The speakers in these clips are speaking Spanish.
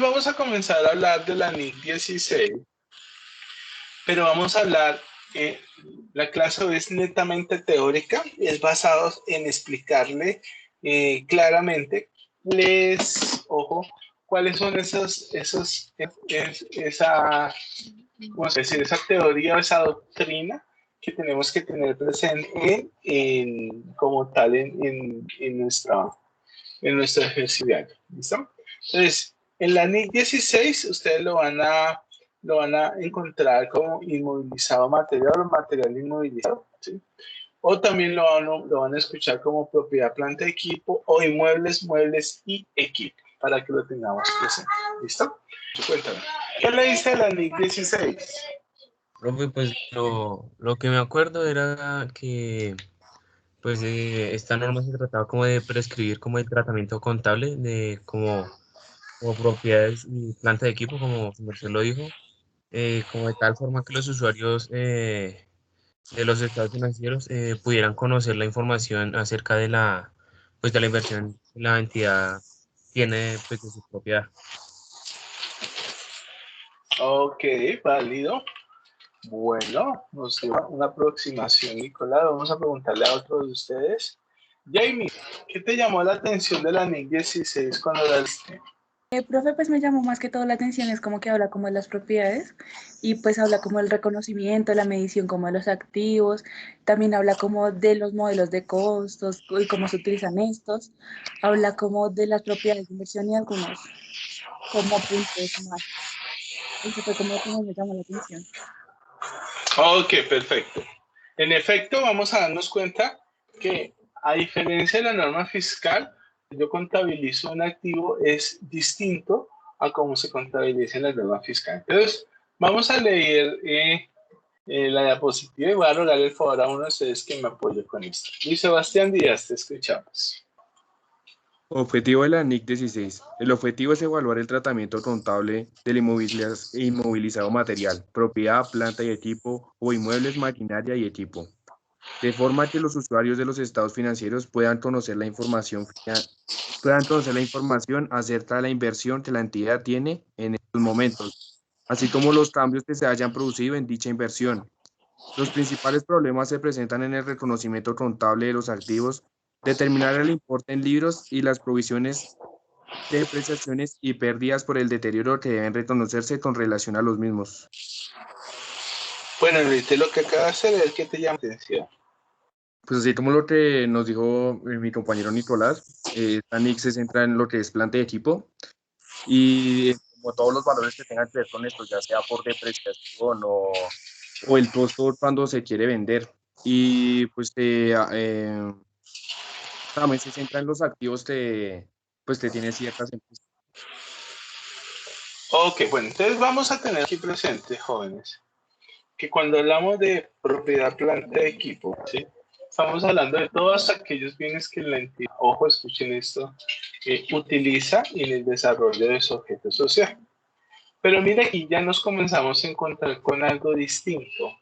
Vamos a comenzar a hablar de la NIC 16, pero vamos a hablar, la clase hoy es netamente teórica, es basado en explicarle claramente ojo, cuáles son vamos a decir, esa teoría o esa doctrina que tenemos que tener presente como tal en nuestro ejercicio diario. ¿Listo? Entonces, en la NIC 16 ustedes lo van a encontrar como inmovilizado material o material inmovilizado, ¿sí? O también lo van a escuchar como propiedad, planta, equipo o inmuebles, muebles y equipo, para que lo tengamos presente. ¿Listo? Cuéntame. ¿Qué le dice la NIC 16? Profe, pues lo que me acuerdo era que pues esta norma se trataba como de prescribir como el tratamiento contable de como propiedades y planta de equipo, como su merced lo dijo, como de tal forma que los usuarios de los estados financieros pudieran conocer la información acerca de pues de la inversión que la entidad tiene pues de su propiedad. Ok, válido. Bueno, nos dio una aproximación, Nicolás. Vamos a preguntarle a otro de ustedes. Jamie, ¿qué te llamó la atención de la NIC 16 cuando la viste? Profe, pues me llamó más que todo la atención, es como que habla como de las propiedades y pues habla como del reconocimiento, la medición como de los activos, también habla como de los modelos de costos y cómo se utilizan estos, habla como de las propiedades de inversión y algunos como puntos más. Eso fue como lo que más me llamó la atención. Ok, perfecto. En efecto, vamos a darnos cuenta que a diferencia de la norma fiscal, yo contabilizo un activo es distinto a cómo se contabiliza en la norma fiscal. Entonces, vamos a leer la diapositiva y voy a rogar el favor a uno de ustedes que me apoye con esto. Luis Sebastián Díaz, te escuchamos. Objetivo de la NIC 16. El objetivo es evaluar el tratamiento contable del inmovilizado material, propiedad, planta y equipo o inmuebles, maquinaria y equipo, de forma que los usuarios de los estados financieros puedan conocer la información acerca de la inversión que la entidad tiene en estos momentos, así como los cambios que se hayan producido en dicha inversión. Los principales problemas se presentan en el reconocimiento contable de los activos, determinar el importe en libros y las provisiones de depreciaciones y pérdidas por el deterioro que deben reconocerse con relación a los mismos. Bueno, Luis, lo que acabas de leer, ¿qué te llama la atención? Pues así como lo que nos dijo mi compañero Nicolás, esta NIC se centra en lo que es planta de equipo y como todos los valores que tengan que ver con esto, ya sea por depreciación o el costo cuando se quiere vender. Y pues también se centra en los activos pues que tiene ciertas empresas. Ok, bueno, entonces vamos a tener aquí presente, jóvenes, que cuando hablamos de propiedad, planta, equipo, ¿sí? Estamos hablando de todos aquellos bienes que la entidad, ojo, escuchen esto, utiliza en el desarrollo de su objeto social. Pero mira, aquí ya nos comenzamos a encontrar con algo distinto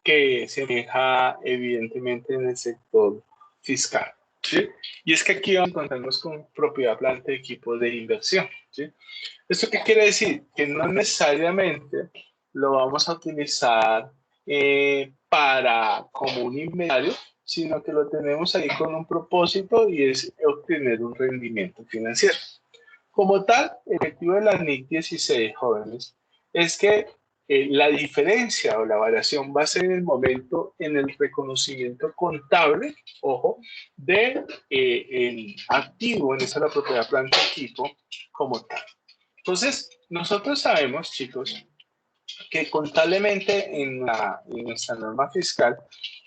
que se deja evidentemente en el sector fiscal, ¿sí? Y es que aquí vamos a encontrarnos con propiedad, planta, equipo de inversión, ¿sí? ¿Esto qué quiere decir? Que no necesariamente lo vamos a utilizar como un inventario, sino que lo tenemos ahí con un propósito y es obtener un rendimiento financiero. Como tal, el objetivo de la NIC 16, jóvenes, es que la diferencia o la variación va a ser en el momento en el reconocimiento contable, ojo, de el activo, en esa la propiedad planta equipo, como tal. Entonces, nosotros sabemos, chicos, que contablemente en nuestra norma fiscal,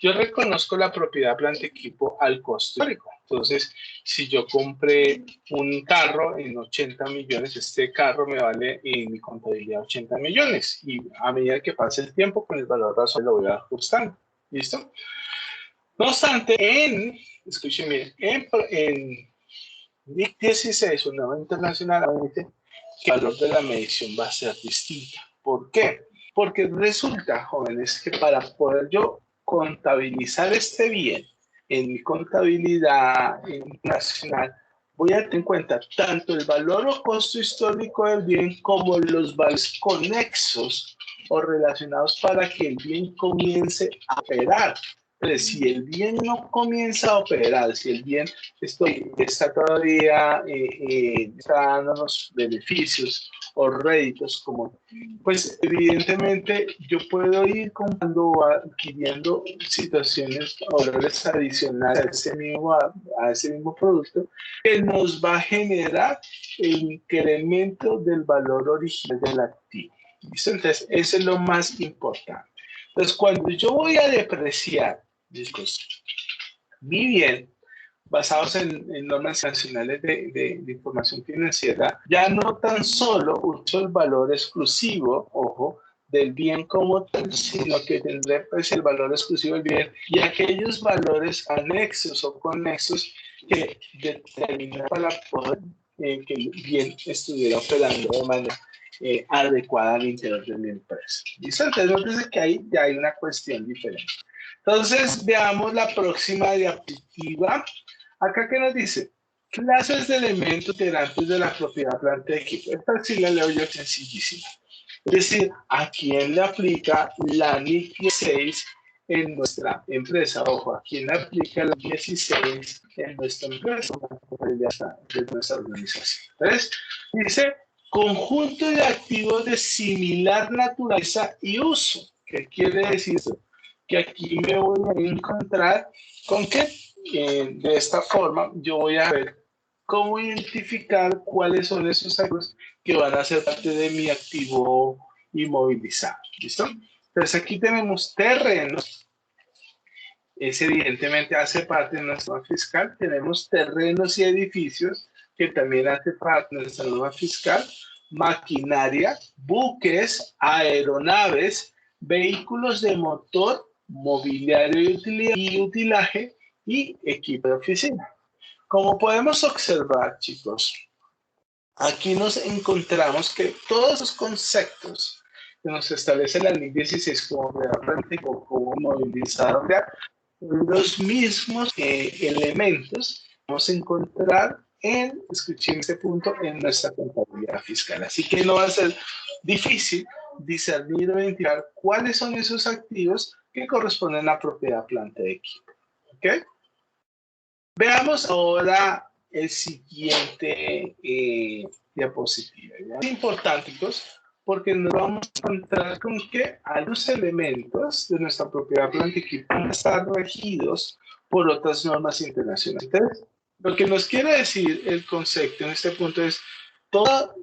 yo reconozco la propiedad planta equipo al costo histórico. Entonces, si yo compré un carro en 80 millones, este carro me vale en mi contabilidad 80 millones. Y a medida que pase el tiempo, con el valor razonable lo voy ajustando. ¿Listo? No obstante, escuchen bien, en NIC 16, una norma internacional, que el valor de la medición va a ser distinta. ¿Por qué? Porque resulta, jóvenes, que para poder yo contabilizar este bien en mi contabilidad internacional, voy a tener en cuenta tanto el valor o costo histórico del bien como los valores conexos o relacionados para que el bien comience a operar. Entonces, si el bien no comienza a operar, si el bien está todavía está dándonos beneficios o réditos, pues evidentemente yo puedo ir comprando o adquiriendo situaciones o valores adicionales a ese mismo producto que nos va a generar el incremento del valor original del activo. ¿Listo? Entonces, eso es lo más importante. Entonces, cuando yo voy a depreciar mi bien, basados en normas nacionales de información financiera, ya no tan solo uso el valor exclusivo, ojo, del bien como tal, sino que tendré pues el valor exclusivo del bien y aquellos valores anexos o conexos que determinan para poder que el bien estuviera operando de manera adecuada al interior de mi empresa. ¿Listo? Entonces, nótese que ahí ya hay una cuestión diferente. Entonces, veamos la próxima diapositiva. Acá, ¿qué nos dice? Clases de elementos integrantes de la propiedad planta de equipo. Esta sí la leo yo sencillísima. Es decir, ¿a quién le aplica la NIC 16 en nuestra empresa? Ojo, ¿a quién le aplica la 16 en nuestra empresa? De nuestra organización. Entonces, dice, conjunto de activos de similar naturaleza y uso. ¿Qué quiere decir eso? Que aquí me voy a encontrar con que de esta forma yo voy a ver cómo identificar cuáles son esos activos que van a ser parte de mi activo inmovilizado. ¿Listo? Entonces aquí tenemos terrenos. Ese evidentemente hace parte de nuestra norma fiscal. Tenemos terrenos y edificios que también hace parte de nuestra norma fiscal. Maquinaria, buques, aeronaves, vehículos de motor, mobiliario y utilaje y equipo de oficina. Como podemos observar, chicos, aquí nos encontramos que todos esos conceptos que nos establece la NIC 16 como práctico, como movilizador, los mismos elementos que vamos a encontrar escuchen este punto, en nuestra contabilidad fiscal. Así que no va a ser difícil discernir o identificar cuáles son esos activos que corresponden a la propiedad planta de equipo. ¿Ok? Veamos ahora el siguiente diapositiva. ¿Ya? Es importante, porque nos vamos a encontrar con que algunos elementos de nuestra propiedad planta de equipo van a estar regidos por otras normas internacionales. Entonces, lo que nos quiere decir el concepto en este punto es todo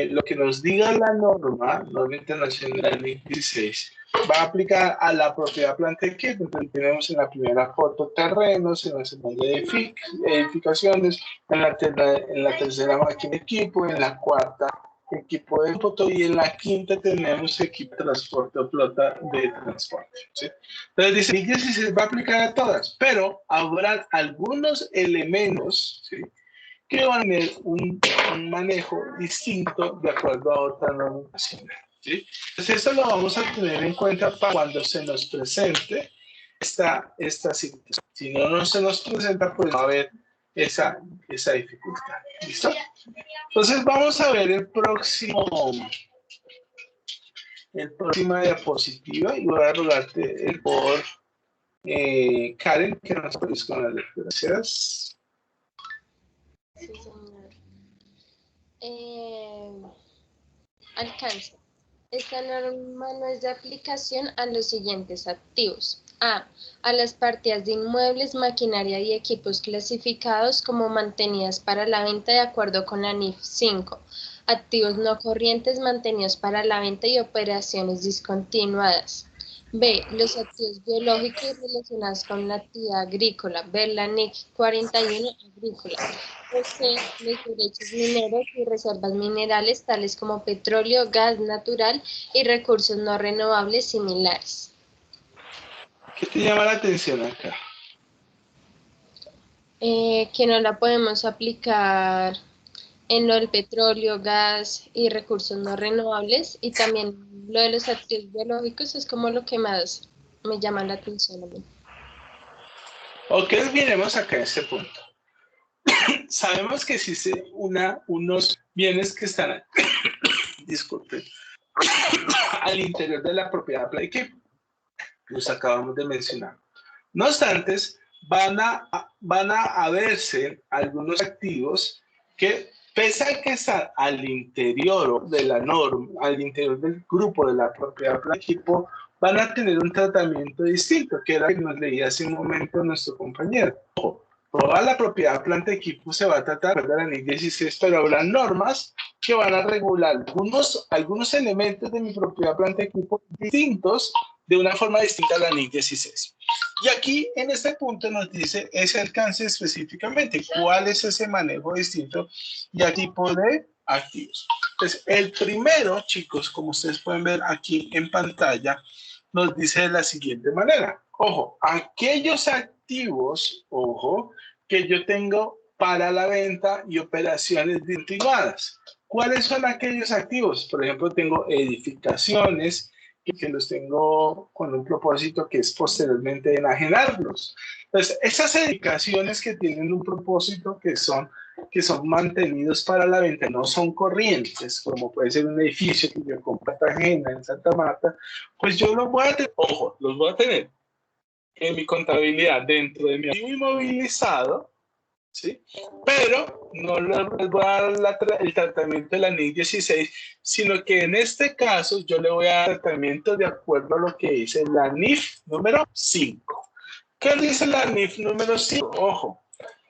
lo que nos diga la norma internacional 16 va a aplicar a la propiedad planta de equipo. Entonces tenemos en la primera foto terrenos, en la segunda edificaciones, en la tercera máquina de equipo, en la cuarta equipo de foto y en la quinta tenemos equipo de transporte o flota de transporte. ¿Sí? Entonces dice, 16 va a aplicar a todas, pero habrá algunos elementos, ¿sí?, que van a tener un manejo distinto de acuerdo a otra norma nacional. ¿Sí? Entonces, esto lo vamos a tener en cuenta para cuando se nos presente esta situación. Si no se nos presenta, pues va a haber esa dificultad. ¿Listo? Entonces, vamos a ver el próxima diapositiva y voy a rogarte por Karen, que nos puedes con las lecturas. Gracias. Sí, señor. Alcance. Esta norma no es de aplicación a los siguientes activos. A las partidas de inmuebles, maquinaria y equipos clasificados como mantenidas para la venta de acuerdo con la NIF 5. Activos no corrientes mantenidos para la venta y operaciones discontinuadas. B. Los activos biológicos relacionados con la actividad agrícola. B. La NIC 41 agrícola. O C. Los derechos mineros y reservas minerales tales como petróleo, gas natural y recursos no renovables similares. ¿Qué te llama la atención acá? Que no la podemos aplicar en lo del petróleo, gas y recursos no renovables, y también lo de los activos biológicos es como lo que más me llama la atención a mí. Ok, miremos acá este punto. sabemos que existen unos bienes que están, disculpen, al interior de la propiedad Play que los acabamos de mencionar. No obstante, van a verse algunos activos que, pese a que están al interior de la norma, al interior del grupo de la propiedad Play equipo, van a tener un tratamiento distinto, que era lo que nos leía hace un momento nuestro compañero. Ojo, toda la propiedad planta equipo se va a tratar de la NIC 16, pero habrá normas que van a regular algunos elementos de mi propiedad planta equipo distintos de una forma distinta a la NIC 16. Y aquí, en este punto, nos dice ese alcance específicamente, cuál es ese manejo distinto y a tipo de activos. Entonces, el primero, chicos, como ustedes pueden ver aquí en pantalla, nos dice de la siguiente manera. Ojo, aquellos activos, ojo, que yo tengo para la venta y operaciones discontinuadas. ¿Cuáles son aquellos activos? Por ejemplo, tengo edificaciones que los tengo con un propósito que es posteriormente enajenarlos. Entonces, esas edificaciones que tienen un propósito que son mantenidos para la venta, no son corrientes, como puede ser un edificio que yo compro en Cartagena, en Santa Marta, pues yo los voy a tener, ojo, los voy a tener en mi contabilidad dentro de mi activo inmovilizado, ¿sí? Pero no les voy a dar el tratamiento de la NIC 16, sino que en este caso yo le voy a dar tratamiento de acuerdo a lo que dice la NIF número 5. ¿Qué dice la NIF número 5? Ojo,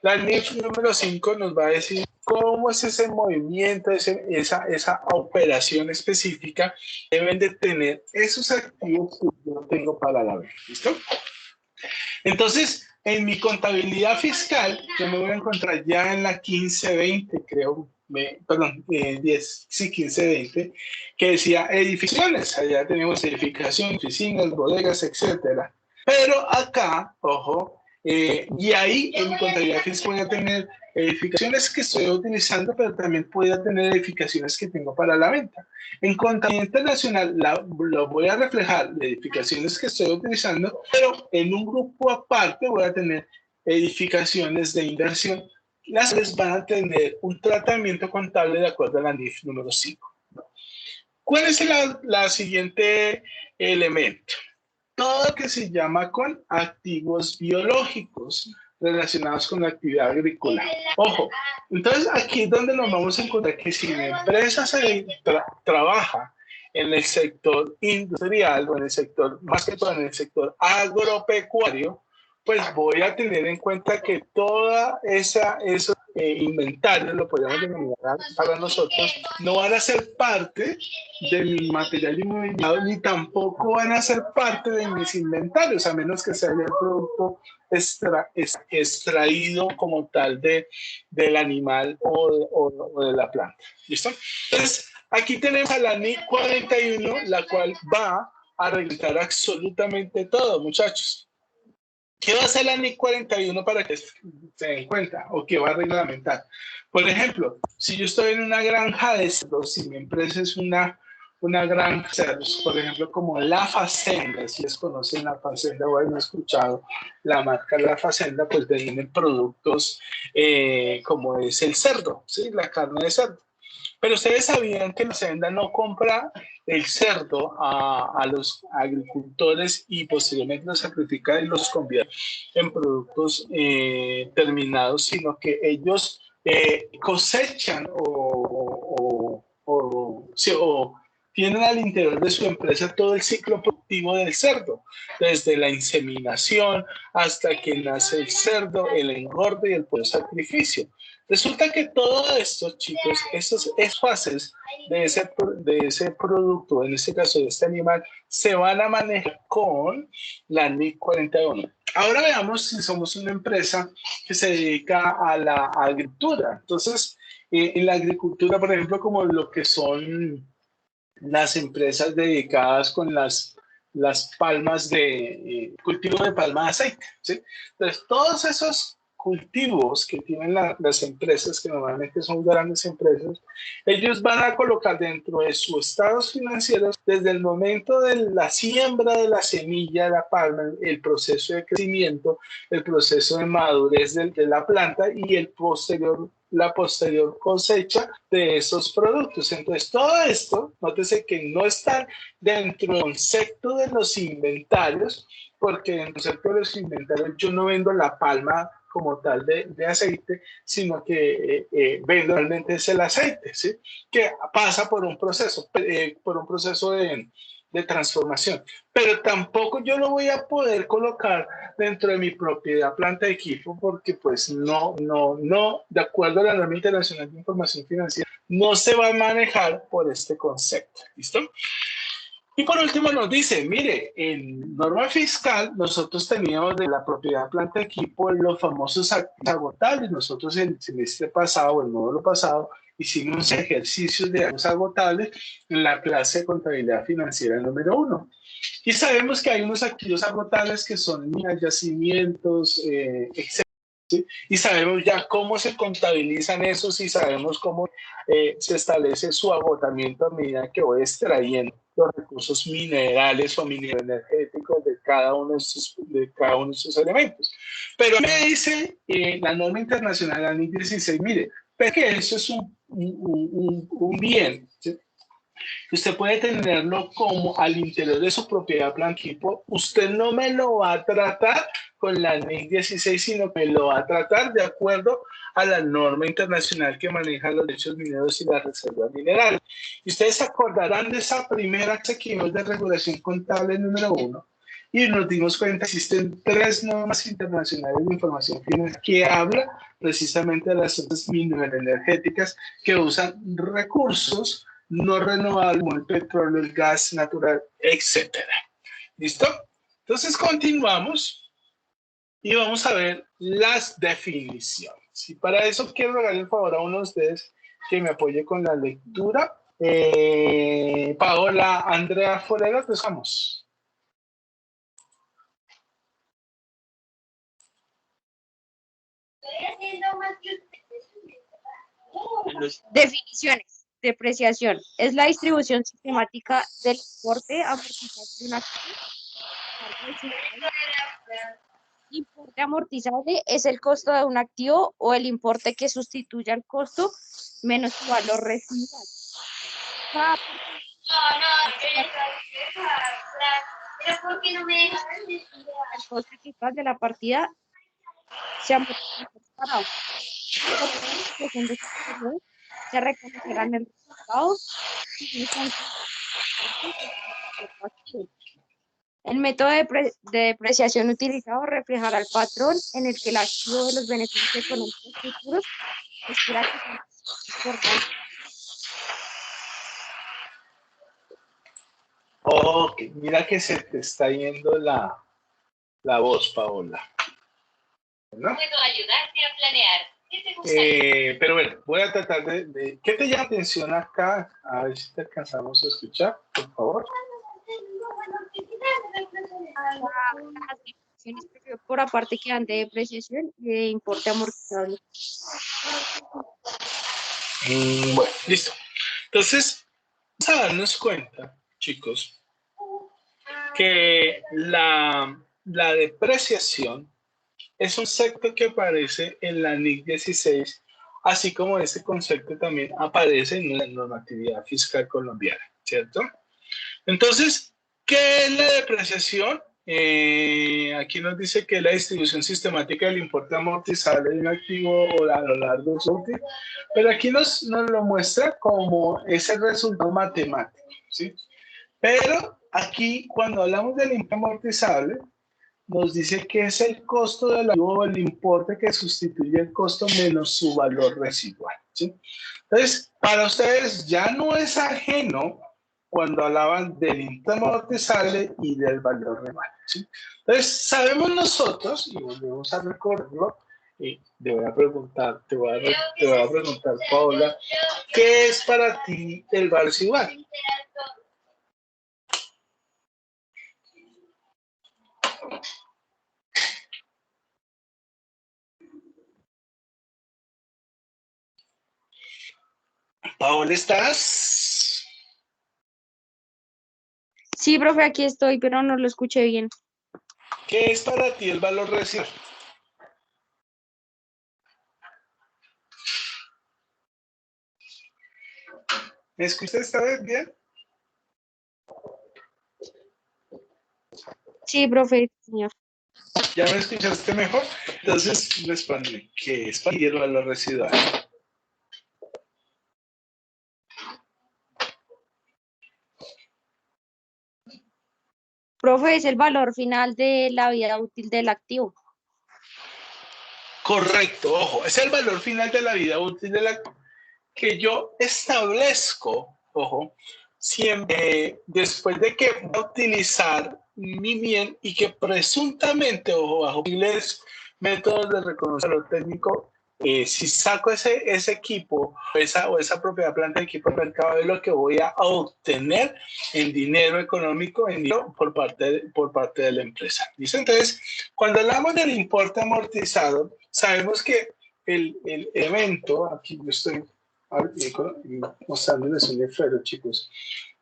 la NIF número 5 nos va a decir cómo es ese movimiento, esa operación específica deben de tener esos activos que yo tengo para la venta. ¿Listo? Entonces, en mi contabilidad fiscal, yo me voy a encontrar ya en la 1520, creo, perdón, 1520, que decía edificaciones. Allá tenemos edificación, oficinas, bodegas, etcétera. Pero acá, ojo, y ahí en mi contabilidad fiscal voy a tener edificaciones que estoy utilizando, pero también voy a tener edificaciones que tengo para la venta. En contabilidad internacional lo voy a reflejar de edificaciones que estoy utilizando, pero en un grupo aparte voy a tener edificaciones de inversión. Las cuales van a tener un tratamiento contable de acuerdo a la NIF número 5. ¿Cuál es la siguiente elemento? Todo lo que se llama con activos biológicos relacionados con la actividad agrícola. Ojo, entonces aquí es donde nos vamos a encontrar que si la empresa trabaja en el sector industrial o en el sector, más que todo en el sector agropecuario, pues voy a tener en cuenta que toda esos inventarios, lo podríamos denominar para nosotros, no van a ser parte de mi material inmobiliario ni tampoco van a ser parte de mis inventarios, a menos que sea el producto extraído como tal del animal o de la planta. ¿Listo? Entonces, aquí tenemos a la NIC 41, la cual va a registrar absolutamente todo, muchachos. ¿Qué va a hacer la NIC 41 para que se den cuenta o qué va a reglamentar? Por ejemplo, si yo estoy en una granja de cerdos, si mi empresa es una granja de cerdos, por ejemplo, como La Facenda, si les conocen La Facenda o han escuchado la marca La Facenda, pues venden productos como es el cerdo, ¿sí? La carne de cerdo. Pero ustedes sabían que la Hacienda no compra el cerdo a los agricultores y posteriormente los sacrifica y los convierte en productos terminados, sino que ellos cosechan o tienen al interior de su empresa todo el ciclo productivo del cerdo, desde la inseminación hasta que nace el cerdo, el engorde y el sacrificio. Resulta que todo esto, chicos, estas fases de ese producto, en este caso de este animal, se van a manejar con la NIC 41. Ahora veamos si somos una empresa que se dedica a la agricultura. Entonces, en la agricultura, por ejemplo, como lo que son las empresas dedicadas con las palmas de cultivo de palma de aceite, ¿sí? Entonces, todos esos cultivos que tienen las empresas, que normalmente son grandes empresas, ellos van a colocar dentro de sus estados financieros, desde el momento de la siembra de la semilla de la palma, el proceso de crecimiento, el proceso de madurez de la planta y la posterior cosecha de esos productos. Entonces, todo esto, nótese que no está dentro del concepto de los inventarios, porque en el concepto de los inventarios yo no vendo la palma como tal de aceite, sino que vendo realmente es el aceite, ¿sí? Que pasa por un proceso de transformación. Pero tampoco yo lo voy a poder colocar dentro de mi propiedad planta de equipo porque pues no, de acuerdo a la norma internacional de información financiera, no se va a manejar por este concepto. ¿Listo? Y por último nos dice, mire, en norma fiscal nosotros teníamos de la propiedad planta de equipo los famosos activos agotables. Nosotros el semestre pasado, el módulo pasado, hicimos ejercicios de activos agotables en la clase de contabilidad financiera número 1. Y sabemos que hay unos activos agotables que son minas, yacimientos, etc. ¿Sí? Y sabemos ya cómo se contabilizan esos y sabemos cómo se establece su agotamiento a medida que voy extrayendo los recursos minerales o mineroenergéticos de cada uno de esos elementos. Pero me dice la norma internacional, la NIC 16, mire, pero que eso es un bien, ¿sí? Usted puede tenerlo como al interior de su propiedad blanquipo. Usted no me lo va a tratar con la NIC 16, sino que me lo va a tratar de acuerdo a la norma internacional que maneja los derechos mineros y las reservas minerales. Y ustedes se acordarán de esa primera que vimos de regulación contable número 1. Y nos dimos cuenta que existen 3 normas internacionales de información financiera que hablan precisamente de las zonas mineroenergéticas que usan recursos no renovables como el petróleo, el gas natural, etc. ¿Listo? Entonces continuamos y vamos a ver las definiciones. Y para eso quiero regalar el favor a uno de ustedes que me apoye con la lectura. Paola, Andrea Forero, empezamos. Definiciones. Depreciación. Es la distribución sistemática del importe amortizable de un activo. Importe amortizable es el costo de un activo o el importe que sustituye al costo menos su valor residual. El costo total de la partida se amortiza separado. Se reconocerán el resultado. El método de depreciación utilizado reflejará el patrón en el que el activo de los beneficios económicos futuros espera que sea importante. Ok, mira que se te está yendo la voz, Paola. ¿No? Puedo ayudarte a planear. ¿Qué te gustaría? Pero bueno, voy a tratar de... ¿Qué te llama la atención acá? A ver si te alcanzamos a escuchar, por favor. Las definiciones por aparte que dan de depreciación y de importe amortizable. Bueno, listo. Entonces, vamos a darnos cuenta, chicos, que la depreciación es un concepto que aparece en la NIC 16, así como este concepto también aparece en la normatividad fiscal colombiana, ¿cierto? Entonces, ¿qué es la depreciación? Aquí nos dice que es la distribución sistemática del importe amortizable de un activo a lo largo de su útil, pero aquí nos lo muestra como ese resultado matemático, ¿sí? Pero aquí, cuando hablamos del importe amortizable, nos dice que es el costo del activo, el importe que sustituye el costo menos su valor residual, ¿sí? Entonces, para ustedes ya no es ajeno cuando hablaban del importe amortizable y del valor real, ¿sí? Entonces, sabemos nosotros, y volvemos a recordarlo, y te voy a preguntar, Paola, ¿qué es para ti el valor residual? Paola, ¿estás? Sí, profe, aquí estoy, pero no lo escuché bien. ¿Qué es para ti el valor residual? ¿Me escuchas esta vez bien? Sí, profe, señor. ¿Ya me escuchaste mejor? Entonces, responde, ¿qué es para ti el valor residual? Profe, es el valor final de la vida útil del activo. Correcto, ojo, es el valor final de la vida útil de la que yo establezco, ojo, siempre después de que voy a utilizar mi bien y que presuntamente, ojo, bajo posibles métodos de reconocimiento técnico, si saco ese equipo o esa propiedad planta de equipo al mercado, es lo que voy a obtener en dinero económico, en dinero por parte de la empresa. ¿Listo? Entonces, cuando hablamos del importe amortizado, sabemos que el evento, aquí yo estoy mostrándoles un efero, chicos,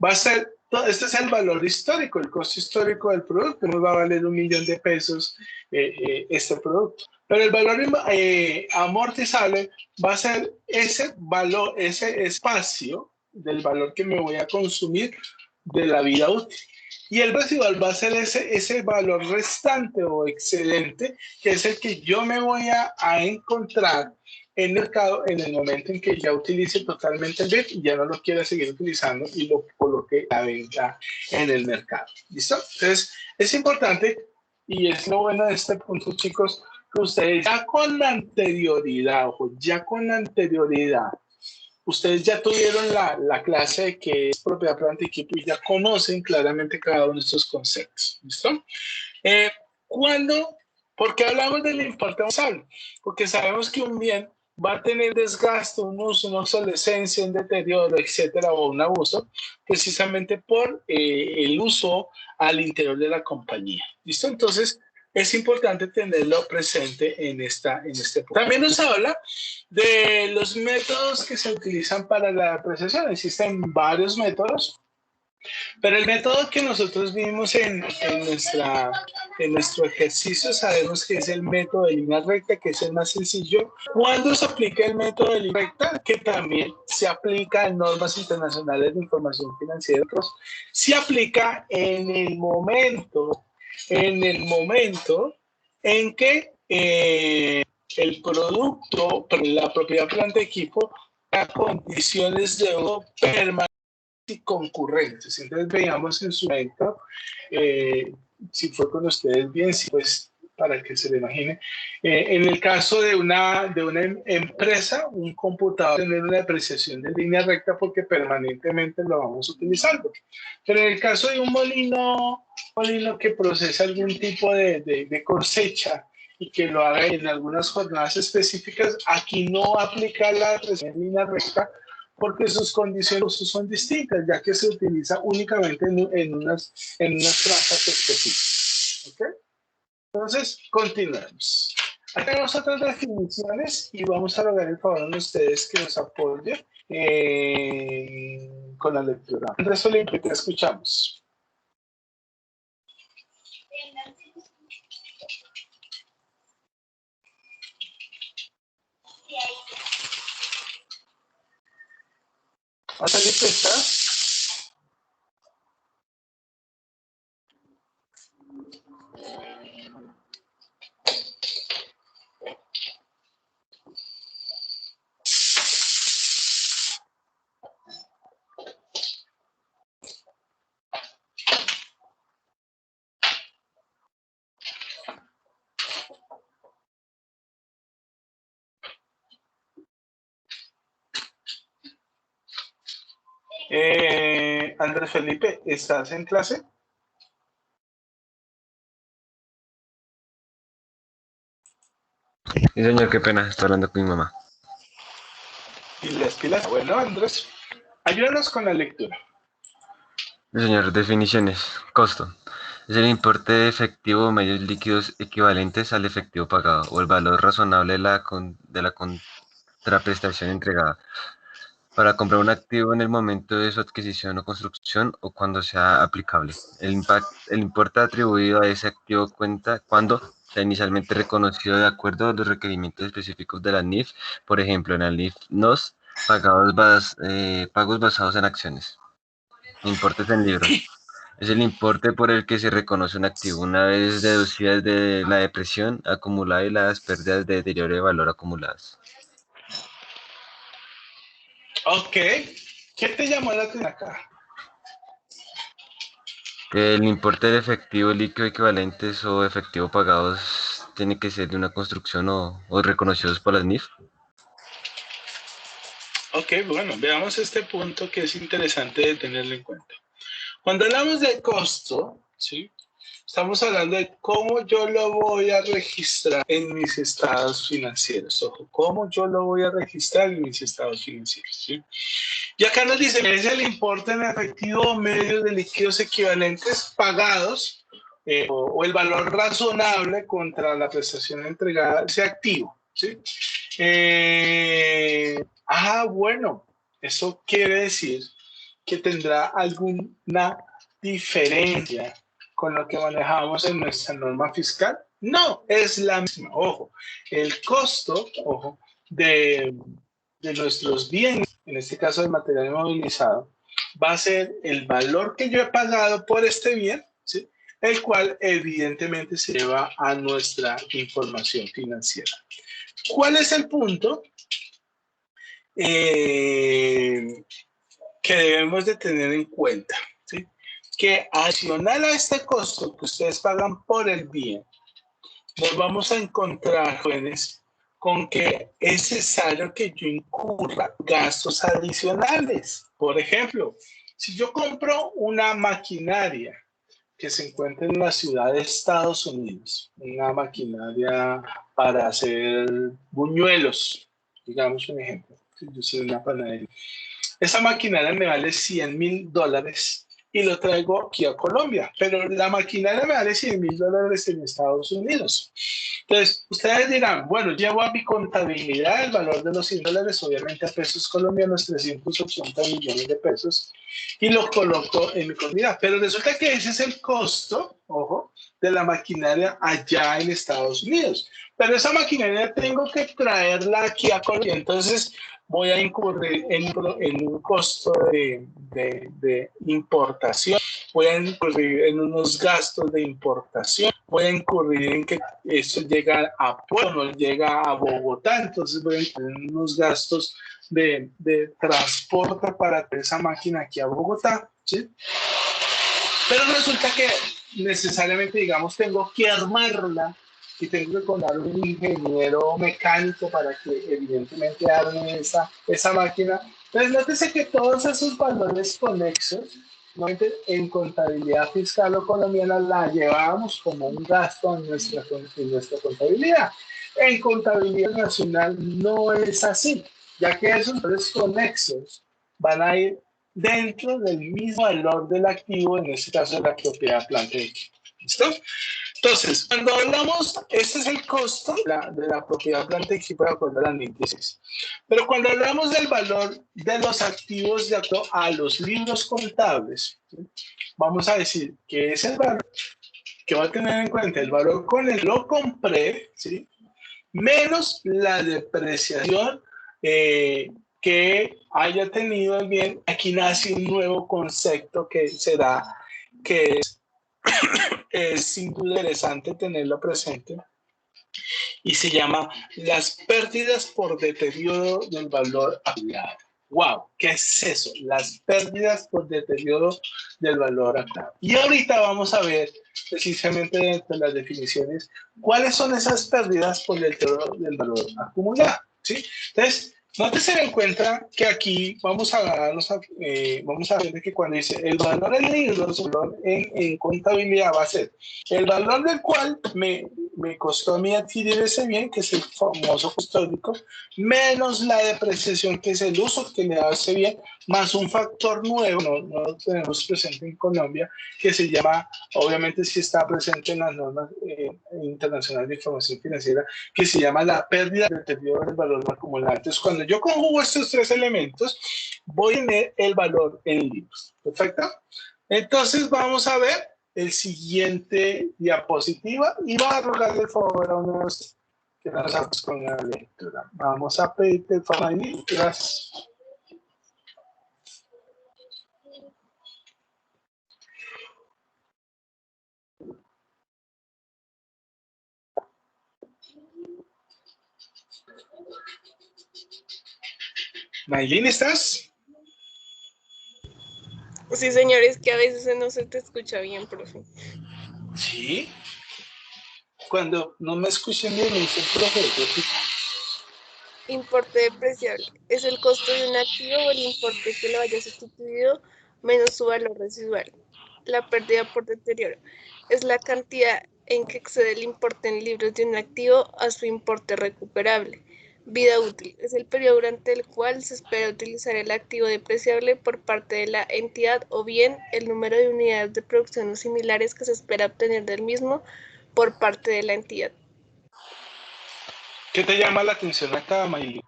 va a ser, este es el valor histórico, el costo histórico del producto, nos va a valer $1.000.000 este producto. Pero el valor amortizable va a ser ese valor, ese espacio del valor que me voy a consumir de la vida útil. Y el residual va a ser ese valor restante o excedente, que es el que yo me voy a encontrar en el mercado en el momento en que ya utilice totalmente el bien y ya no lo quiera seguir utilizando y lo coloque a venta en el mercado. ¿Listo? Entonces, es importante y es lo bueno de este punto, chicos, que ustedes ya con la anterioridad, ojo, ya con la anterioridad, ustedes ya tuvieron la clase de qué es propiedad, planta y equipo y ya conocen claramente cada uno de estos conceptos. ¿Listo? ¿Por qué hablamos del importe amortizable? Porque sabemos que un bien va a tener desgaste, un uso, una obsolescencia, un deterioro, etcétera, o un abuso, precisamente por el uso al interior de la compañía. ¿Listo? Entonces, es importante tenerlo presente en este punto. También nos habla de los métodos que se utilizan para la apreciación. Existen varios métodos, pero el método que nosotros vimos en nuestro ejercicio sabemos que es el método de línea recta, que es el más sencillo. ¿Cuándo se aplica el método de línea recta? Que también se aplica en normas internacionales de información financiera. Se aplica en el momento en que el producto, la propiedad planta de equipo, a condiciones de uso permanente y concurrentes. Entonces veíamos en su momento, si fue con ustedes bien, si pues para que se le imagine, en el caso de una empresa, un computador tener una depreciación de línea recta porque permanentemente lo vamos utilizando. Pero en el caso de un molino que procesa algún tipo de cosecha y que lo haga en algunas jornadas específicas, aquí no aplica la depreciación de línea recta porque sus condiciones son distintas, ya que se utiliza únicamente en unas plantas específicas. ¿Okay? Entonces, continuemos. Aquí tenemos otras definiciones y vamos a lograr el favor de ustedes que nos apoyen con la lectura. Andrés Felipe, te escuchamos. Felipe, ¿estás? Andrés Felipe, ¿estás en clase? Sí, señor, qué pena, estoy hablando con mi mamá. ¿Y las pilas? Bueno, Andrés, ayúdanos con la lectura. Sí, señor, definiciones. Costo. Es el importe de efectivo o medios líquidos equivalentes al efectivo pagado o el valor razonable de la contraprestación entregada. para comprar un activo en el momento de su adquisición o construcción o cuando sea aplicable. El importe atribuido a ese activo cuenta cuando sea inicialmente reconocido de acuerdo a los requerimientos específicos de la NIF, por ejemplo, en la NIF NOS, pagos basados en acciones. Importes en libros. Es el importe por el que se reconoce un activo una vez deducidas de la depresión acumulada y las pérdidas de deterioro de valor acumuladas. Ok. ¿Qué te llamó la atención acá? Que el importe de efectivo líquido equivalentes o efectivo pagados tiene que ser de una construcción o reconocidos por las NIF. Ok, bueno, veamos este punto que es interesante de tenerlo en cuenta. Cuando hablamos de costo, ¿sí? Estamos hablando de cómo yo lo voy a registrar en mis estados financieros. Ojo, cómo yo lo voy a registrar en mis estados financieros, ¿sí? Y acá nos dice, es el importe en efectivo o medios de líquidos equivalentes pagados o el valor razonable contra la prestación entregada a ese activo, ¿sí? Bueno, eso quiere decir que tendrá alguna diferencia con lo que manejamos en nuestra norma fiscal. No, es la misma. Ojo, el costo, ojo, de nuestros bienes, en este caso el material inmovilizado, va a ser el valor que yo he pagado por este bien, ¿sí? El cual evidentemente se lleva a nuestra información financiera. ¿Cuál es el punto que debemos de tener en cuenta? ¿Sí? Que adicional a este costo que ustedes pagan por el bien, nos vamos a encontrar, jóvenes, con que es necesario que yo incurra gastos adicionales. Por ejemplo, si yo compro una maquinaria que se encuentra en la ciudad de Estados Unidos, una maquinaria para hacer buñuelos, digamos un ejemplo, yo soy una panadería. Esa maquinaria me vale $100,000 y lo traigo aquí a Colombia, pero la maquinaria me vale $100,000 en Estados Unidos. Entonces, ustedes dirán, bueno, llevo a mi contabilidad el valor de los $100, obviamente a pesos colombianos, 380 millones de pesos, y lo coloco en mi contabilidad. Pero resulta que ese es el costo, ojo, de la maquinaria allá en Estados Unidos. Pero esa maquinaria tengo que traerla aquí a Colombia. Entonces, voy a incurrir en un costo de importación, voy a incurrir en unos gastos de importación, voy a incurrir en que eso llega a Pueblo, llega a Bogotá, entonces voy a incurrir en unos gastos de transporte para traer esa máquina aquí a Bogotá, ¿sí? Pero resulta que necesariamente, digamos, tengo que armarla y tengo que contratar un ingeniero mecánico para que evidentemente arme esa máquina. Entonces, nótese que todos esos valores conexos, en contabilidad fiscal o colombiana, la llevábamos como un gasto en nuestra contabilidad. En contabilidad nacional no es así, ya que esos valores conexos van a ir dentro del mismo valor del activo, en este caso de la propiedad, planta y equipo. ¿Listo? Entonces, cuando hablamos, este es el costo de la propiedad, planta y equipo de acuerdo a la NIF 16. Pero cuando hablamos del valor de los activos de acuerdo a los libros contables, ¿sí? Vamos a decir que es el valor que va a tener en cuenta el valor con el que lo compré, ¿sí? Menos la depreciación que haya tenido el bien. Aquí nace un nuevo concepto que se da, que es interesante tenerlo presente, y se llama las pérdidas por deterioro del valor acumulado. ¡Wow! ¿Qué es eso? Las pérdidas por deterioro del valor acumulado. Y ahorita vamos a ver precisamente dentro de las definiciones cuáles son esas pérdidas por deterioro del valor acumulado, ¿sí? Entonces, nótese en cuenta que aquí vamos a ver que cuando dice el valor en libros, el valor en contabilidad va a ser el valor del cual me costó a mí adquirir ese bien, que es el famoso costo histórico, menos la depreciación, que es el uso que le da ese bien, más un factor nuevo, no lo tenemos presente en Colombia, que se llama, obviamente sí está presente en las normas internacionales de información financiera, que se llama la pérdida del deterioro del valor acumulado. Entonces, cuando yo conjugo estos tres elementos, voy a tener el valor en libros. ¿Perfecto? Entonces, vamos a ver el siguiente diapositiva y va a rogarle el favor a unos que nos vamos con la lectura. Vamos a pedirte el favor. Gracias. Maylin, ¿estás? Sí, señores, que a veces no se te escucha bien, profe. Sí. Cuando no me escuchen bien, me dice el profe. Importe depreciable. Es el costo de un activo o el importe que lo haya sustituido menos su valor residual. La pérdida por deterioro. Es la cantidad en que excede el importe en libros de un activo a su importe recuperable. Vida útil. Es el periodo durante el cual se espera utilizar el activo depreciable por parte de la entidad o bien el número de unidades de producción o similares que se espera obtener del mismo por parte de la entidad. ¿Qué te llama la atención acá, Maylin?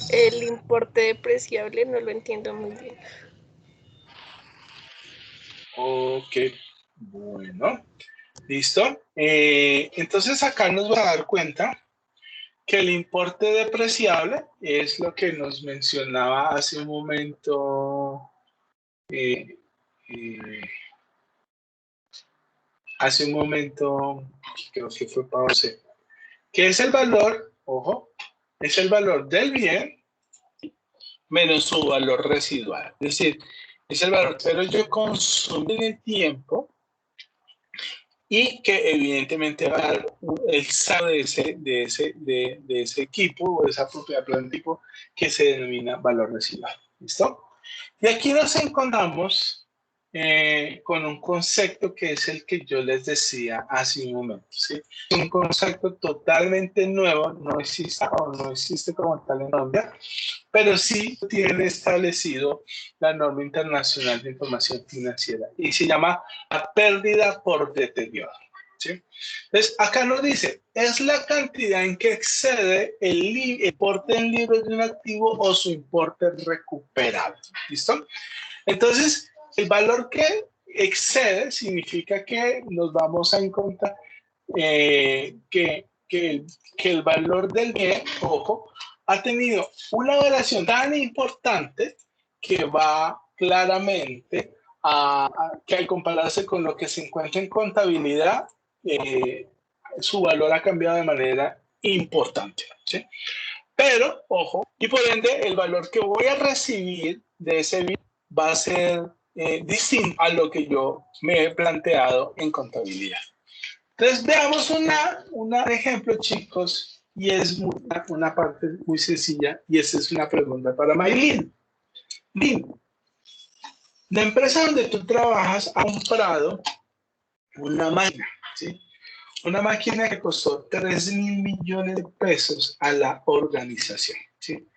El importe depreciable no lo entiendo muy bien. Ok, bueno, listo. Entonces acá nos va a dar cuenta que el importe depreciable es lo que nos mencionaba hace un momento, creo que fue Pablo C., que es el valor, ojo, es el valor del bien menos su valor residual. Es decir, es el valor que yo consumo en el tiempo y que evidentemente va a dar el saldo de ese equipo o de esa propiedad del tipo que se denomina valor residual. ¿Listo? Y aquí nos encontramos con un concepto que es el que yo les decía hace un momento. ¿Sí? Un concepto totalmente nuevo, no existe como tal en Colombia, pero sí tiene establecido la norma internacional de información financiera y se llama la pérdida por deterioro. ¿Sí? Entonces, acá nos dice, es la cantidad en que excede el importe en libros de un activo o su importe recuperable. ¿Listo? Entonces, el valor que excede significa que nos vamos a encontrar que el valor del bien, ojo, ha tenido una variación tan importante que va claramente que al compararse con lo que se encuentra en contabilidad, su valor ha cambiado de manera importante. ¿Sí? Pero, ojo, y por ende, el valor que voy a recibir de ese bien va a ser distinto a lo que yo me he planteado en contabilidad. Entonces, veamos un ejemplo, chicos, y es una parte muy sencilla, y esa es una pregunta para Maylin. Lin, la empresa donde tú trabajas ha comprado una máquina, ¿sí? Una máquina que costó 3.000 millones de pesos a la organización, ¿sí?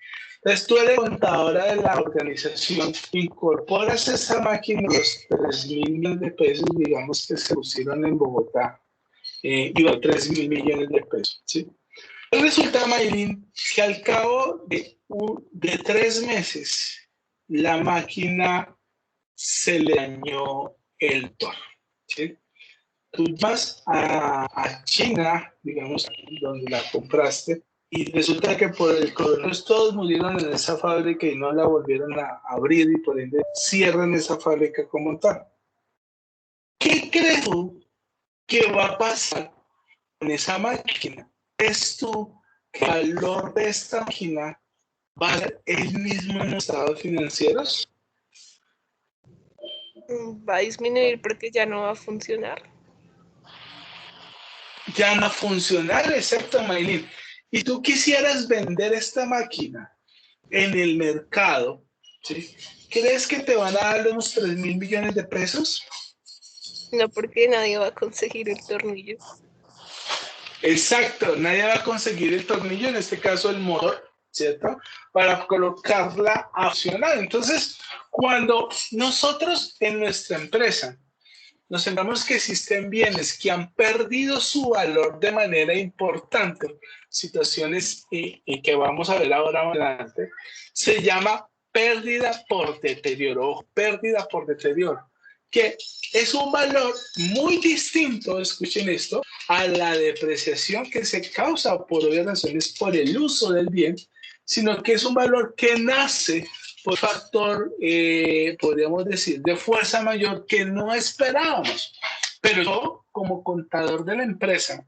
Entonces, tú eres contadora de la organización, incorporas esa máquina, los 3.000 millones de pesos, digamos que se pusieron en Bogotá, y va 3.000 millones de pesos, ¿sí? Resulta, Maylin, que al cabo de 3 meses, la máquina se le dañó el torno, ¿sí? Tú vas a China, digamos, donde la compraste, y resulta que por el coronavirus todos murieron en esa fábrica y no la volvieron a abrir y por ende cierran esa fábrica como tal. ¿Qué crees tú que va a pasar con esa máquina? ¿Crees tú que el valor de esta máquina va a ser el mismo en los estados financieros? Va a disminuir porque ya no va a funcionar. Ya no va a funcionar, exacto, Maylin. Y tú quisieras vender esta máquina en el mercado, ¿sí? ¿Crees que te van a dar unos 3.000 millones de pesos? No, porque nadie va a conseguir el tornillo. Exacto, nadie va a conseguir el tornillo, en este caso el motor, ¿cierto? Para colocarla a funcionar. Entonces, cuando nosotros en nuestra empresa nos encontramos que existen bienes que han perdido su valor de manera importante, situaciones y que vamos a ver ahora más adelante, se llama pérdida por deterioro, pérdida por deterioro, que es un valor muy distinto, escuchen esto, a la depreciación que se causa por obvias razones por el uso del bien, sino que es un valor que nace por factor, podríamos decir, de fuerza mayor que no esperábamos. Pero yo, como contador de la empresa,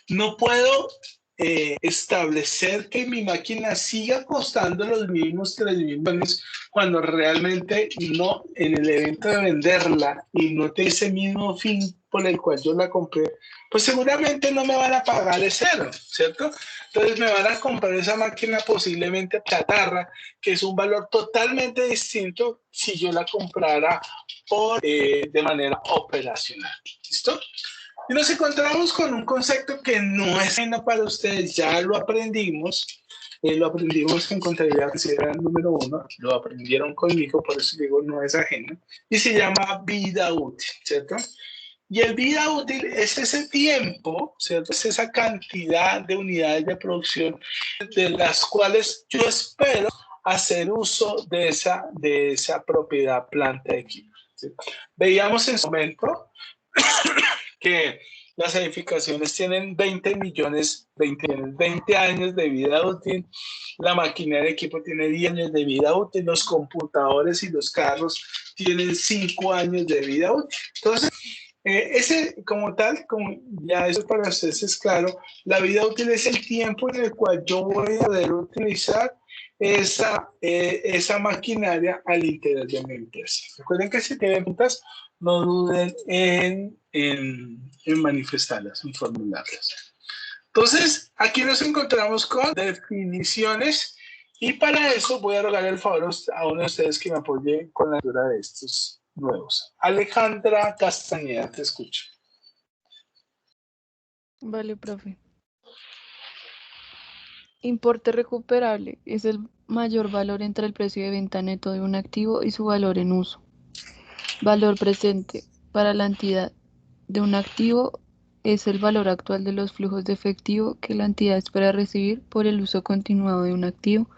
no puedo establecer que mi máquina siga costando los mismos 3.000 millones cuando realmente no, en el evento de venderla y no tiene ese mismo fin por el cual yo la compré, pues seguramente no me van a pagar de cero, ¿cierto? Entonces me van a comprar esa máquina posiblemente chatarra, que es un valor totalmente distinto si yo la comprara de manera operacional. ¿Listo? Y nos encontramos con un concepto que no es ajeno para ustedes, ya lo aprendimos en contabilidad financiera número 1, lo aprendieron conmigo, por eso digo no es ajeno, y se llama vida útil, ¿cierto? Y el vida útil es ese tiempo, ¿cierto? Es esa cantidad de unidades de producción de las cuales yo espero hacer uso de esa propiedad, planta, equipo. ¿Sí? Veíamos en su momento que las edificaciones tienen 20 millones, 20 años de vida útil, la maquinaria de equipo tiene 10 años de vida útil, los computadores y los carros tienen 5 años de vida útil. Entonces, ese como tal, como ya eso para ustedes es claro, la vida útil es el tiempo en el cual yo voy a poder utilizar esa maquinaria al interior de mi empresa. Recuerden que si tienen preguntas, no duden en manifestarlas, en formularlas. Entonces, aquí nos encontramos con definiciones y para eso voy a rogar el favor a uno de ustedes que me apoye con la lectura de estos nuevos. Alejandra Castañeda, te escucho. Vale, profe. Importe recuperable es el mayor valor entre el precio de venta neto de un activo y su valor en uso. Valor presente para la entidad de un activo es el valor actual de los flujos de efectivo que la entidad espera recibir por el uso continuado de un activo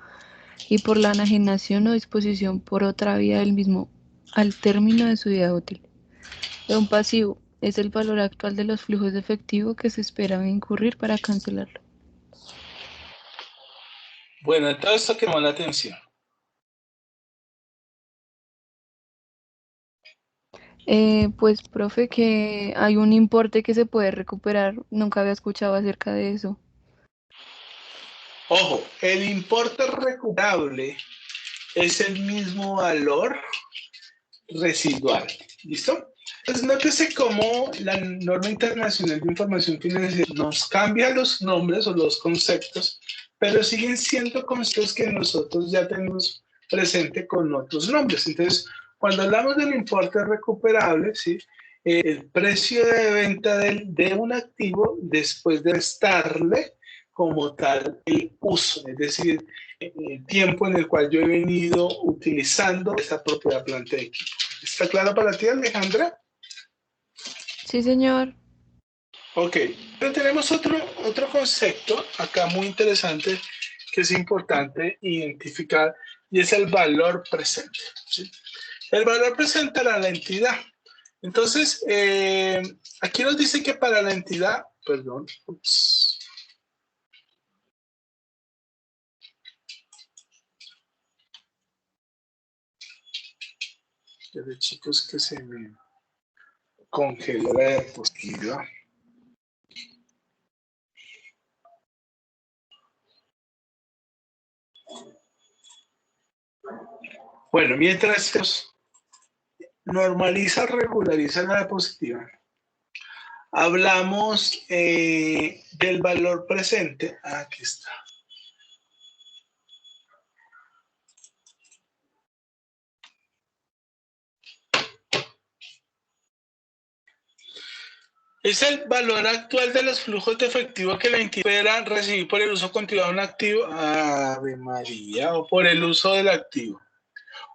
y por la enajenación o disposición por otra vía del mismo al término de su vida útil. De un pasivo es el valor actual de los flujos de efectivo que se espera incurrir para cancelarlo. Bueno, todo esto que llamó la atención. Pues, profe, que hay un importe que se puede recuperar. Nunca había escuchado acerca de eso. Ojo, el importe recuperable es el mismo valor residual. ¿Listo? Entonces, nótese cómo la norma internacional de información financiera nos cambia los nombres o los conceptos, pero siguen siendo conceptos que nosotros ya tenemos presente con otros nombres. Entonces, cuando hablamos del importe recuperable, ¿sí? El precio de venta de un activo después de restarle como tal el uso, es decir, el tiempo en el cual yo he venido utilizando esa propiedad planta de equipo. ¿Está claro para ti, Alejandra? Sí, señor. Ok, pero tenemos otro concepto acá muy interesante que es importante identificar y es el valor presente. ¿Sí? El valor presente a la entidad. Entonces, aquí nos dice que para la entidad, perdón, de chicos que se me congeló la diapositiva. Bueno, mientras normaliza, regulariza la diapositiva, hablamos del valor presente. Aquí está. Es el valor actual de los flujos de efectivo que la entidad espera recibir por el uso continuado de un activo, Ave María, o por el uso del activo,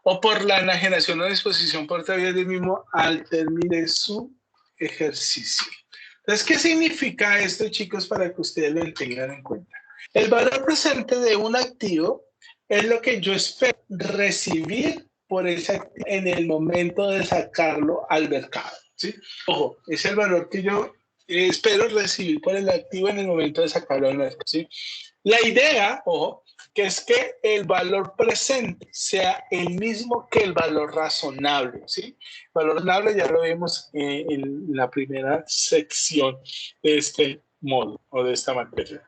o por la enajenación o disposición por vía del mismo al término de su ejercicio. Entonces, ¿qué significa esto, chicos, para que ustedes lo tengan en cuenta? El valor presente de un activo es lo que yo espero recibir por ese activo en el momento de sacarlo al mercado, ¿sí? Ojo, es el valor que yo espero recibir por el activo en el momento de sacarlo al mercado, ¿sí? La idea, ojo, que es que el valor presente sea el mismo que el valor razonable, ¿sí? El valor razonable ya lo vimos en la primera sección de este módulo o de esta materia.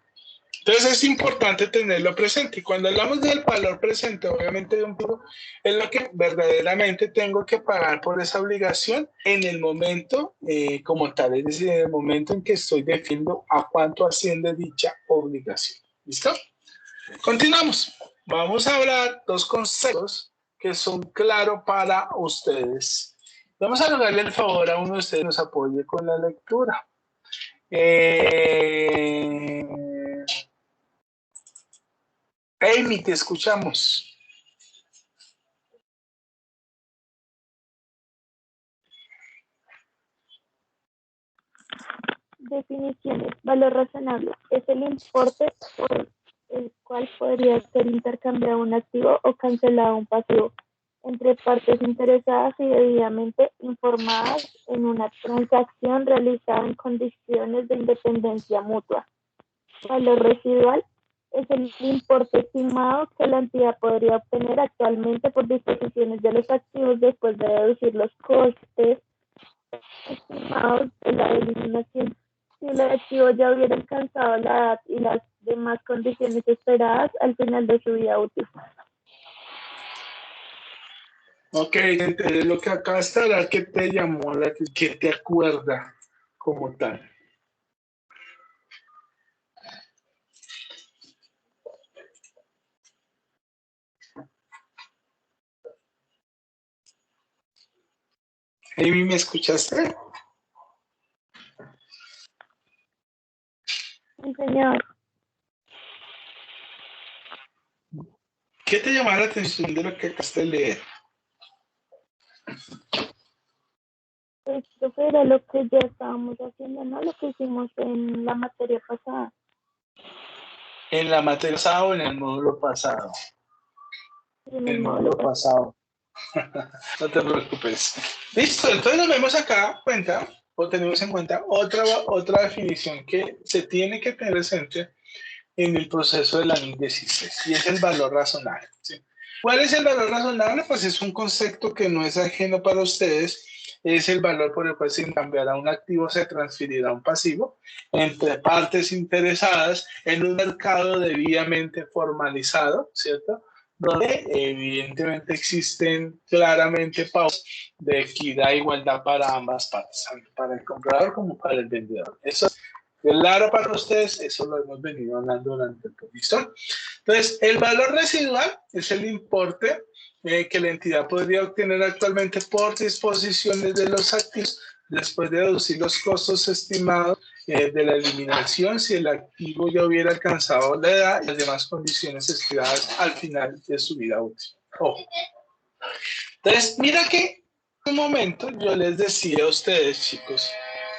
Entonces es importante tenerlo presente. Y cuando hablamos del valor presente, obviamente de un tipo, es lo que verdaderamente tengo que pagar por esa obligación en el momento como tal, es decir, en el momento en que estoy definiendo a cuánto asciende dicha obligación. ¿Listo? Continuamos. Vamos a hablar dos conceptos que son claros para ustedes. Vamos a rogarle el favor a uno de ustedes que nos apoye con la lectura. Amy, te escuchamos. Definiciones. Valor razonable es el importe por el cual podría ser intercambiado un activo o cancelado un pasivo entre partes interesadas y debidamente informadas en una transacción realizada en condiciones de independencia mutua. Valor residual es el importe estimado que la entidad podría obtener actualmente por disposiciones de los activos después de deducir los costes estimados de la eliminación. Si el activo ya hubiera alcanzado la edad y las demás condiciones esperadas al final de su vida útil. Ok, entonces lo que acá estará, ¿qué te llamó, que te acuerda como tal? Amy, ¿me escuchaste? Sí, señor. ¿Qué te llamó la atención de lo que acabaste de leer? Esto era lo que ya estábamos haciendo, ¿no? Lo que hicimos en la materia pasada. ¿En la materia pasada o en el módulo pasado? En el módulo pasado. No te preocupes. Listo, entonces nos vemos acá, cuenta, o tenemos en cuenta otra definición que se tiene que tener presente en el proceso de la NIC 16, y es el valor razonable, ¿sí? ¿Cuál es el valor razonable? Pues es un concepto que no es ajeno para ustedes, es el valor por el cual se cambiará un activo, se transferirá un pasivo entre partes interesadas en un mercado debidamente formalizado, ¿cierto? Donde evidentemente existen claramente pautas de equidad e igualdad para ambas partes, tanto para el comprador como para el vendedor. Eso es claro para ustedes, eso lo hemos venido hablando durante el curso. Entonces, el valor residual es el importe que la entidad podría obtener actualmente por disposiciones de los activos después de deducir los costos estimados de la eliminación si el activo ya hubiera alcanzado la edad y las demás condiciones esperadas al final de su vida útil. Ojo. Entonces, mira que en un momento yo les decía a ustedes, chicos,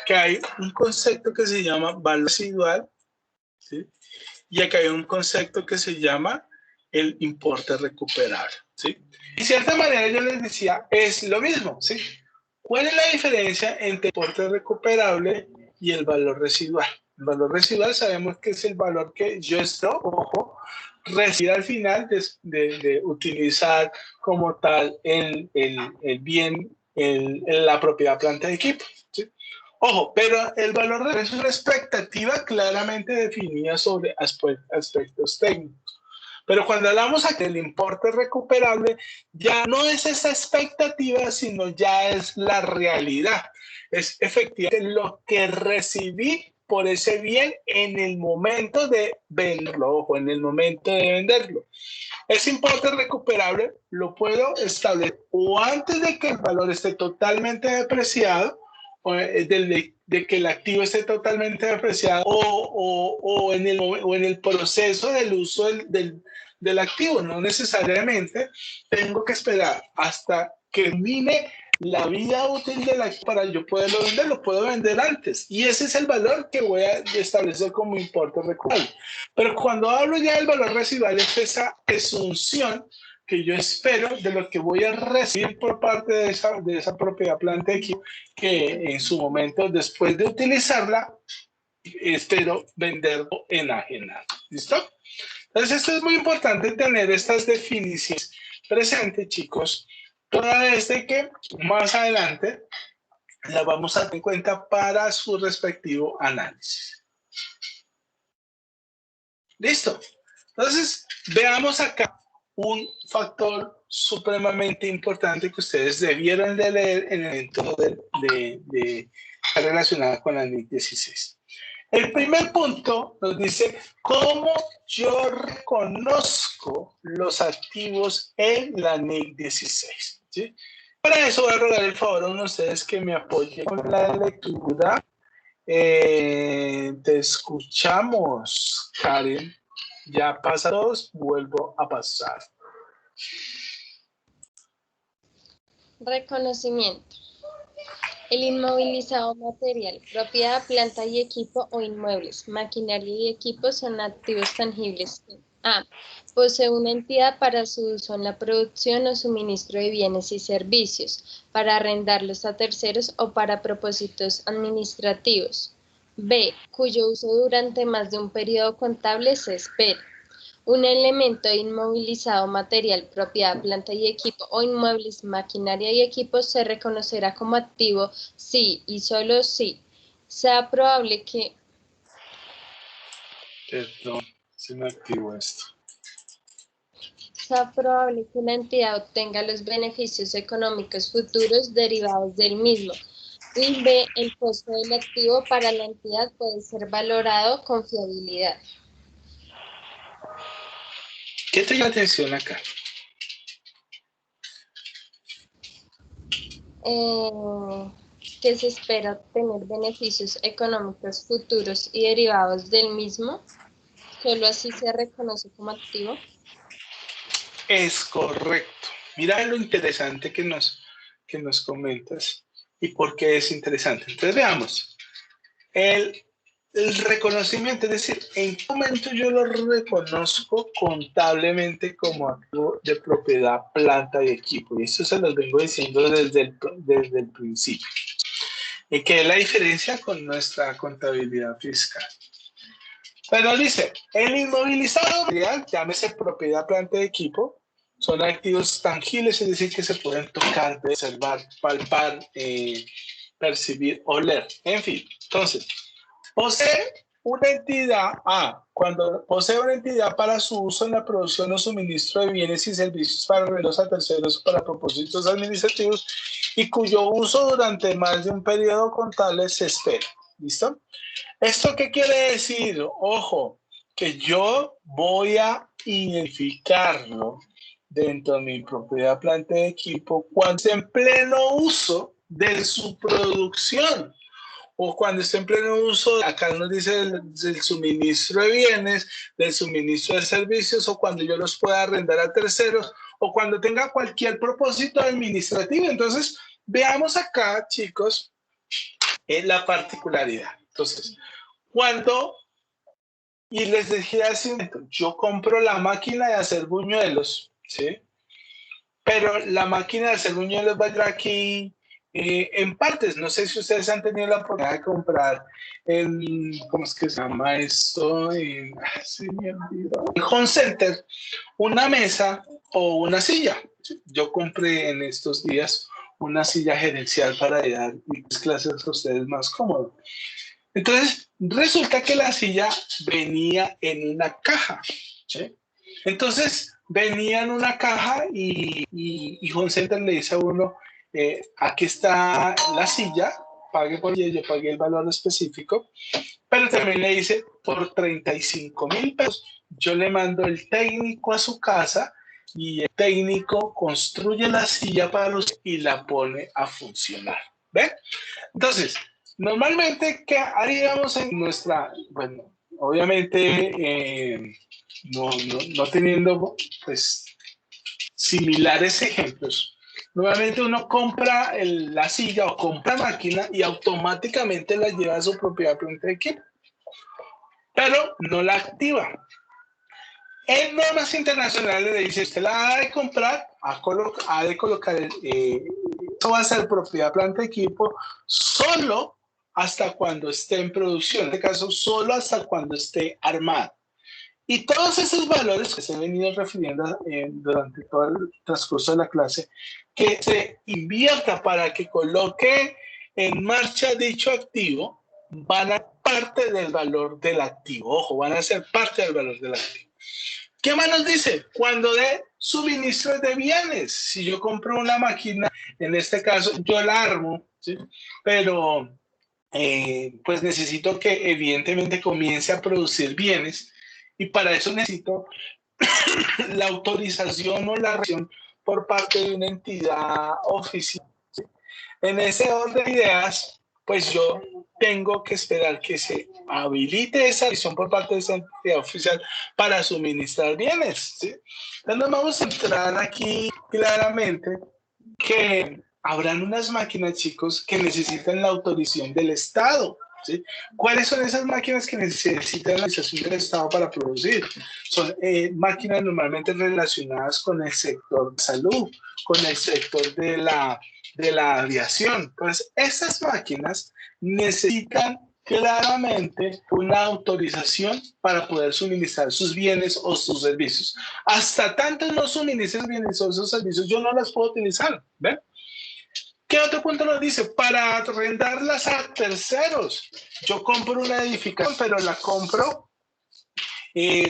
que hay un concepto que se llama valor residual, ¿sí? Y acá hay un concepto que se llama el importe recuperable, ¿sí? De cierta manera yo les decía, es lo mismo, ¿sí? ¿Cuál es la diferencia entre el importe recuperable y el valor residual? El valor residual sabemos que es el valor que yo estoy, ojo, recibir al final de utilizar como tal el bien, la propiedad, planta de equipo, ¿sí? Ojo, pero el valor es una expectativa claramente definida sobre aspectos técnicos. Pero cuando hablamos aquí del importe recuperable, ya no es esa expectativa, sino ya es la realidad. Es efectivamente lo que recibí por ese bien en el momento de venderlo, ojo, en el momento de venderlo. Ese importe recuperable lo puedo establecer o antes de que el valor esté totalmente depreciado, de que el activo esté totalmente depreciado o en el proceso del uso del activo. No necesariamente tengo que esperar hasta que termine la vida útil del activo para yo poderlo vender, lo puedo vender antes. Y ese es el valor que voy a establecer como importe recuperable. Pero cuando hablo ya del valor residual, es esa presunción que yo espero de lo que voy a recibir por parte de esa propiedad, planta de equipo, que en su momento, después de utilizarla, espero venderlo enajenado. ¿Listo? Entonces, esto es muy importante tener estas definiciones presentes, chicos, toda vez de que más adelante la vamos a tener en cuenta para su respectivo análisis. ¿Listo? Entonces, veamos acá un factor supremamente importante que ustedes debieron de leer en el entorno relacionado con la NIC 16. El primer punto nos dice cómo yo reconozco los activos en la NIC 16. ¿Sí? Para eso voy a rogar el favor a uno de ustedes que me apoyen con la lectura. Te escuchamos, Karen. Ya pasa dos, vuelvo a pasar. Reconocimiento. El inmovilizado material, propiedad, planta y equipo o inmuebles, maquinaria y equipos son activos tangibles. A. Posee una entidad para su uso en la producción o suministro de bienes y servicios, para arrendarlos a terceros o para propósitos administrativos. B. Cuyo uso durante más de un periodo contable se espera. Un elemento inmovilizado material, propiedad, planta y equipo o inmuebles, maquinaria y equipos se reconocerá como activo si y solo si sea probable que... Perdón, se me activó esto. Sea probable que la entidad obtenga los beneficios económicos futuros derivados del mismo. Y B. El costo del activo para la entidad puede ser valorado con fiabilidad. ¿Qué te llama la atención acá? Que se espera obtener beneficios económicos futuros y derivados del mismo, solo así se reconoce como activo. Es correcto. Mira lo interesante que nos comentas y por qué es interesante. Entonces veamos. El reconocimiento, es decir, ¿en qué momento yo lo reconozco contablemente como activo de propiedad, planta y equipo? Y eso se los vengo diciendo desde el principio. ¿Y qué es la diferencia con nuestra contabilidad fiscal? Pero dice, el inmovilizado material, llámese propiedad, planta y equipo, son activos tangibles, es decir, que se pueden tocar, observar, palpar, percibir, oler, en fin. Entonces, posee una entidad, cuando posee una entidad para su uso en la producción o suministro de bienes y servicios para arrendos a terceros para propósitos administrativos y cuyo uso durante más de un periodo contable se espera. ¿Listo? ¿Esto qué quiere decir? Ojo, que yo voy a identificarlo dentro de mi propiedad, planta de equipo cuando esté en pleno uso de su producción o cuando esté en pleno uso, acá nos dice del suministro de bienes, del suministro de servicios o cuando yo los pueda arrendar a terceros o cuando tenga cualquier propósito administrativo. Entonces, veamos acá, chicos, la particularidad. Entonces, y les dije hace un momento, yo compro la máquina de hacer buñuelos, ¿sí? Pero la máquina de hacer buñuelos va a ir aquí en partes. No sé si ustedes han tenido la oportunidad de comprar ¿cómo es que se llama esto? El Home Center, una mesa o una silla. Yo compré en estos días una silla gerencial para dar mis clases a ustedes más cómodo. Entonces, resulta que la silla venía en una caja, ¿sí? Entonces, venía en una caja y Home Center le dice a uno, aquí está la silla, pague por ella, yo pagué el valor específico, pero también le dice, por 35,000 pesos, yo le mando el técnico a su casa y el técnico construye la silla para los y la pone a funcionar. ¿Ven? Entonces, Normalmente, ¿qué haríamos en nuestra, bueno, obviamente no teniendo pues similares ejemplos? Nuevamente uno compra la silla o compra máquina y automáticamente la lleva a su propia planta de equipo, pero no la activa. En normas internacionales le dice, usted la ha de comprar, ha de colocar, esto va a ser propiedad planta de equipo solo hasta cuando esté en producción, en este caso solo hasta cuando esté armado. Y todos esos valores que se han venido refiriendo durante todo el transcurso de la clase, que se invierta para que coloque en marcha dicho activo, van a ser parte del valor del activo. Ojo, van a ser parte del valor del activo. ¿Qué más nos dice? Cuando dé suministros de bienes. Si yo compro una máquina, en este caso yo la armo, ¿sí? Pero pues necesito que evidentemente comience a producir bienes y para eso necesito la autorización o la reacción por parte de una entidad oficial. ¿Sí? En ese orden de ideas, pues yo tengo que esperar que se habilite esa visión por parte de esa entidad oficial para suministrar bienes. ¿Sí? Entonces nos vamos a entrar aquí claramente que habrán unas máquinas, chicos, que necesitan la autorización del Estado. ¿Sí? ¿Cuáles son esas máquinas que necesitan la autorización del Estado para producir? Son máquinas normalmente relacionadas con el sector de salud, con el sector de la aviación. Entonces, esas máquinas necesitan claramente una autorización para poder suministrar sus bienes o sus servicios. Hasta tanto no suministren bienes o esos servicios, yo no las puedo utilizar. ¿Ven? ¿Qué otro punto nos dice? Para arrendarlas a terceros. Yo compro una edificación, pero la compro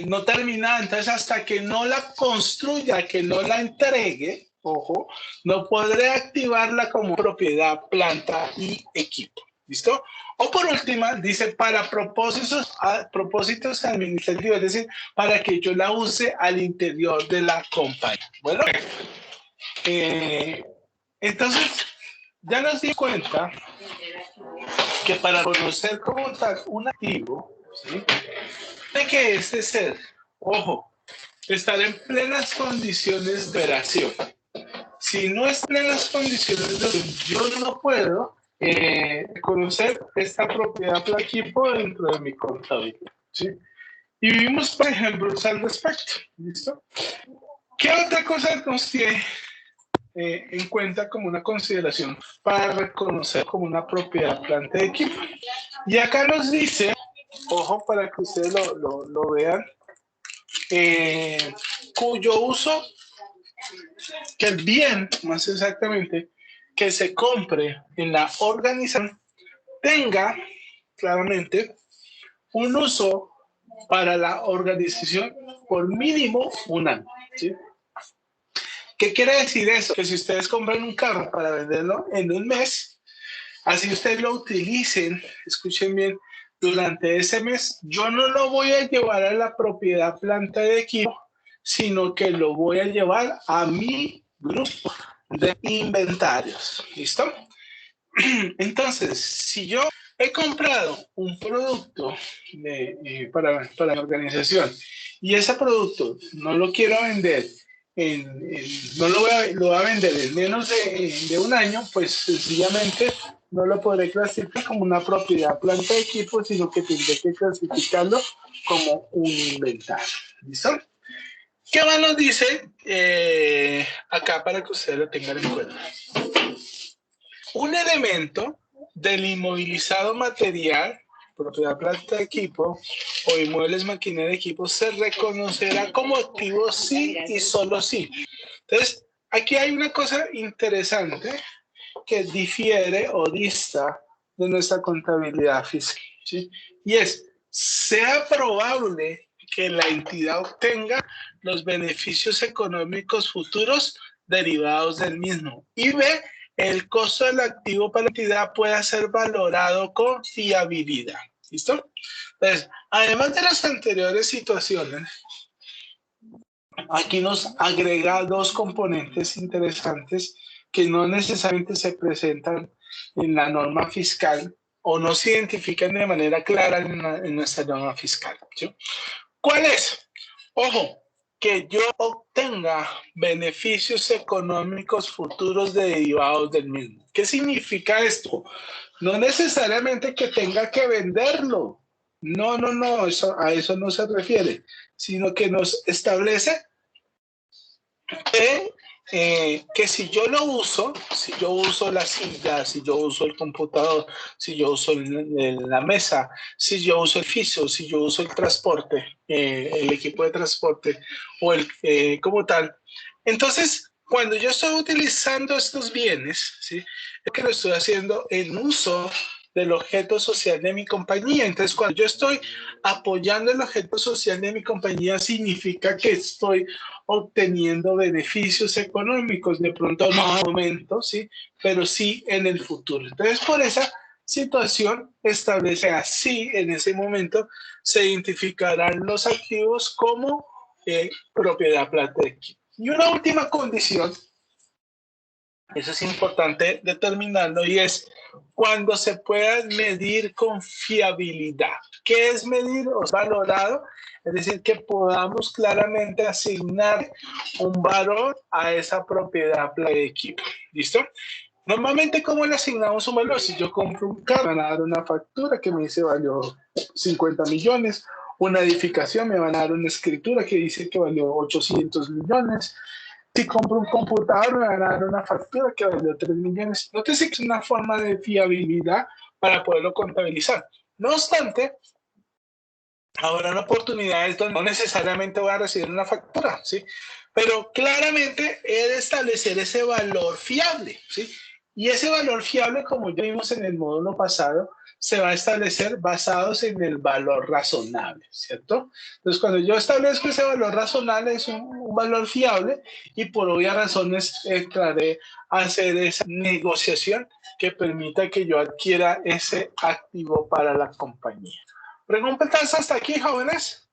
no terminada. Entonces, hasta que no la construya, que no la entregue, ojo, no podré activarla como propiedad, planta y equipo. ¿Listo? O por último, dice para propósitos administrativos, es decir, para que yo la use al interior de la compañía. Bueno, entonces ya nos di cuenta que para conocer como tal un activo, ¿sí? De que este ser, ojo, estar en plenas condiciones de operación. Si no está en las condiciones de operación, yo no puedo conocer esta propiedad planta equipo dentro de mi contabilidad. ¿Sí? Y vimos, por ejemplo, al respecto. ¿Listo? ¿Qué otra cosa nos tiene en cuenta como una consideración para reconocer como una propiedad planta de equipo? Y acá nos dice, ojo para que ustedes lo vean, cuyo uso, que el bien, más exactamente, que se compre en la organización tenga claramente un uso para la organización por mínimo un año. ¿Sí? ¿Qué quiere decir eso? Que si ustedes compran un carro para venderlo en un mes, así ustedes lo utilicen, escuchen bien, durante ese mes, yo no lo voy a llevar a la propiedad planta de equipo, sino que lo voy a llevar a mi grupo de inventarios. ¿Listo? Entonces, si yo he comprado un producto para mi organización y ese producto no lo quiero vender, no lo voy a vender en menos de un año, pues sencillamente no lo podré clasificar como una propiedad planta de equipo, sino que tendré que clasificarlo como un inventario. ¿Listo? ¿Qué más nos dice acá para que ustedes lo tengan en cuenta? Un elemento del inmovilizado material, propiedad planta de equipo o inmuebles maquinaria de equipo se reconocerá como activo sí y solo sí. Entonces, aquí hay una cosa interesante que difiere o dista de nuestra contabilidad fiscal, ¿sí? Y es, sea probable que la entidad obtenga los beneficios económicos futuros derivados del mismo. Y B, el costo del activo para la entidad pueda ser valorado con fiabilidad. ¿Listo? Entonces, además de las anteriores situaciones, aquí nos agrega dos componentes interesantes que no necesariamente se presentan en la norma fiscal o no se identifican de manera clara en nuestra norma fiscal, ¿sí? ¿Cuál es? Ojo, que yo obtenga beneficios económicos futuros derivados del mismo. ¿Qué significa esto? No necesariamente que tenga que venderlo. No, a eso no se refiere, sino que nos establece que si yo lo uso, si yo uso la silla, si yo uso el computador, si yo uso la mesa, si yo uso el piso, si yo uso el transporte, el equipo de transporte o como tal, entonces cuando yo estoy utilizando estos bienes, ¿sí? Es que lo estoy haciendo en uso del objeto social de mi compañía. Entonces, cuando yo estoy apoyando el objeto social de mi compañía, significa que estoy obteniendo beneficios económicos, de pronto no al momento, ¿sí? Pero sí en el futuro. Entonces, por esa situación, establece así, en ese momento, se identificarán los activos como propiedad planta de equipo. Y una última condición, eso es importante determinarlo, y es cuando se pueda medir con fiabilidad. ¿Qué es medir o valorado? Es decir, que podamos claramente asignar un valor a esa propiedad de equipo. ¿Listo? Normalmente, ¿cómo le asignamos un valor? Si yo compro un carro, me van a dar una factura que me dice valió 50 millones, una edificación, me van a dar una escritura que dice que valió 800 millones. Si compro un computador, me van a dar una factura que valió 3 millones. Nótese que es una forma de fiabilidad para poderlo contabilizar. No obstante, habrán oportunidades donde no necesariamente voy a recibir una factura, ¿sí? Pero claramente he de establecer ese valor fiable, ¿sí? Y ese valor fiable, como ya vimos en el módulo pasado, se va a establecer basados en el valor razonable, ¿cierto? Entonces, cuando yo establezco ese valor razonable, es un valor fiable y por obvias razones entraré a hacer esa negociación que permita que yo adquiera ese activo para la compañía. ¿Preguntas hasta aquí, jóvenes?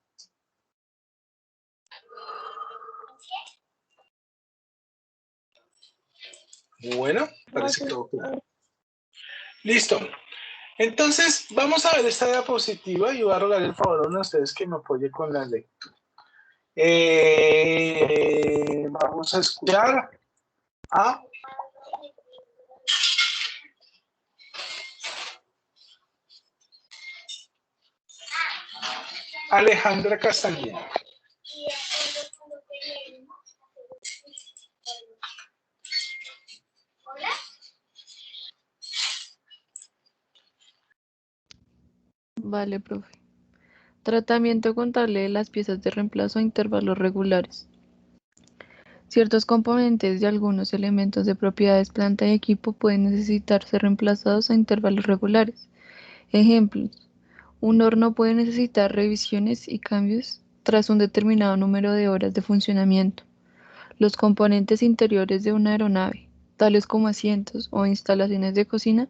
Bueno, parece que quedó claro. Listo. Entonces, vamos a ver esta diapositiva y voy a rogar el favor a uno de ustedes que me apoye con la lectura. Vamos a escuchar a Alejandra Castañeda. Vale, profe. Tratamiento contable de las piezas de reemplazo a intervalos regulares. Ciertos componentes y algunos elementos de propiedades, planta y equipo pueden necesitar ser reemplazados a intervalos regulares. Ejemplos: un horno puede necesitar revisiones y cambios tras un determinado número de horas de funcionamiento. Los componentes interiores de una aeronave, tales como asientos o instalaciones de cocina,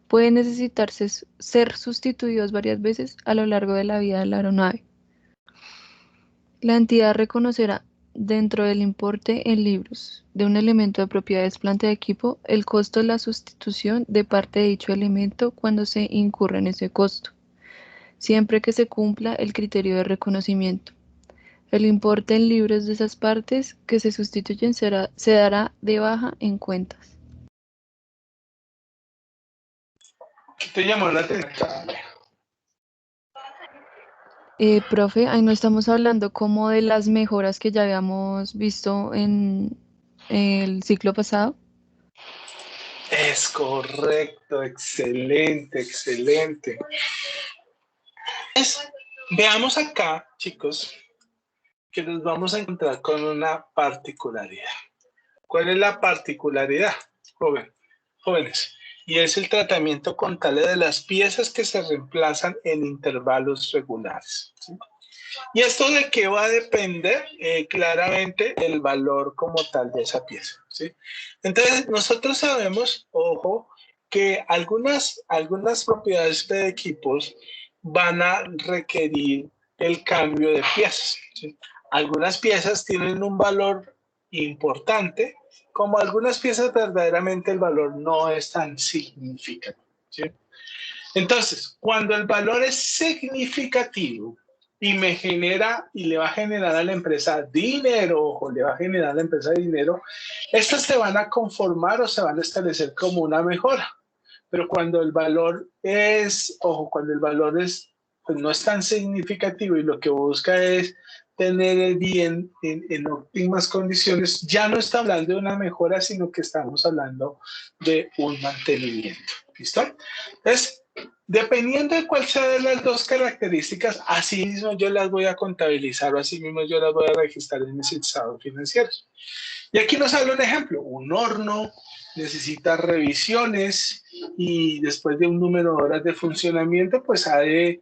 pueden necesitarse ser sustituidos varias veces a lo largo de la vida de la aeronave. La entidad reconocerá, dentro del importe en libros de un elemento de propiedades, planta y equipo, el costo de la sustitución de parte de dicho elemento cuando se incurra en ese costo, siempre que se cumpla el criterio de reconocimiento. El importe en libros de esas partes que se sustituyen se dará de baja en cuentas. ¿Qué te llamó la atención? Profe, ahí no estamos hablando como de las mejoras que ya habíamos visto en el ciclo pasado. Es correcto, excelente, excelente. Veamos acá, chicos, que nos vamos a encontrar con una particularidad. ¿Cuál es la particularidad, jóvenes? Y es el tratamiento contable de las piezas que se reemplazan en intervalos regulares, ¿sí? ¿Y esto de qué va a depender? Claramente el valor como tal de esa pieza, ¿sí? Entonces, nosotros sabemos, ojo, que algunas propiedades de equipos van a requerir el cambio de piezas, ¿sí? Algunas piezas tienen un valor importante, como algunas piezas verdaderamente el valor no es tan significativo, ¿sí? Entonces, cuando el valor es significativo y me genera y le va a generar a la empresa dinero, o le va a generar a la empresa dinero, estas se van a conformar o se van a establecer como una mejora. Pero cuando el valor es, ojo, cuando el valor es, pues no es tan significativo y lo que busca es tener el bien en óptimas condiciones, ya no está hablando de una mejora, sino que estamos hablando de un mantenimiento. ¿Listo? Entonces, dependiendo de cuál sea de las dos características, así mismo yo las voy a contabilizar o así mismo yo las voy a registrar en mis estados financieros. Y aquí nos habla un ejemplo, un horno necesita revisiones y después de un número de horas de funcionamiento, pues ha de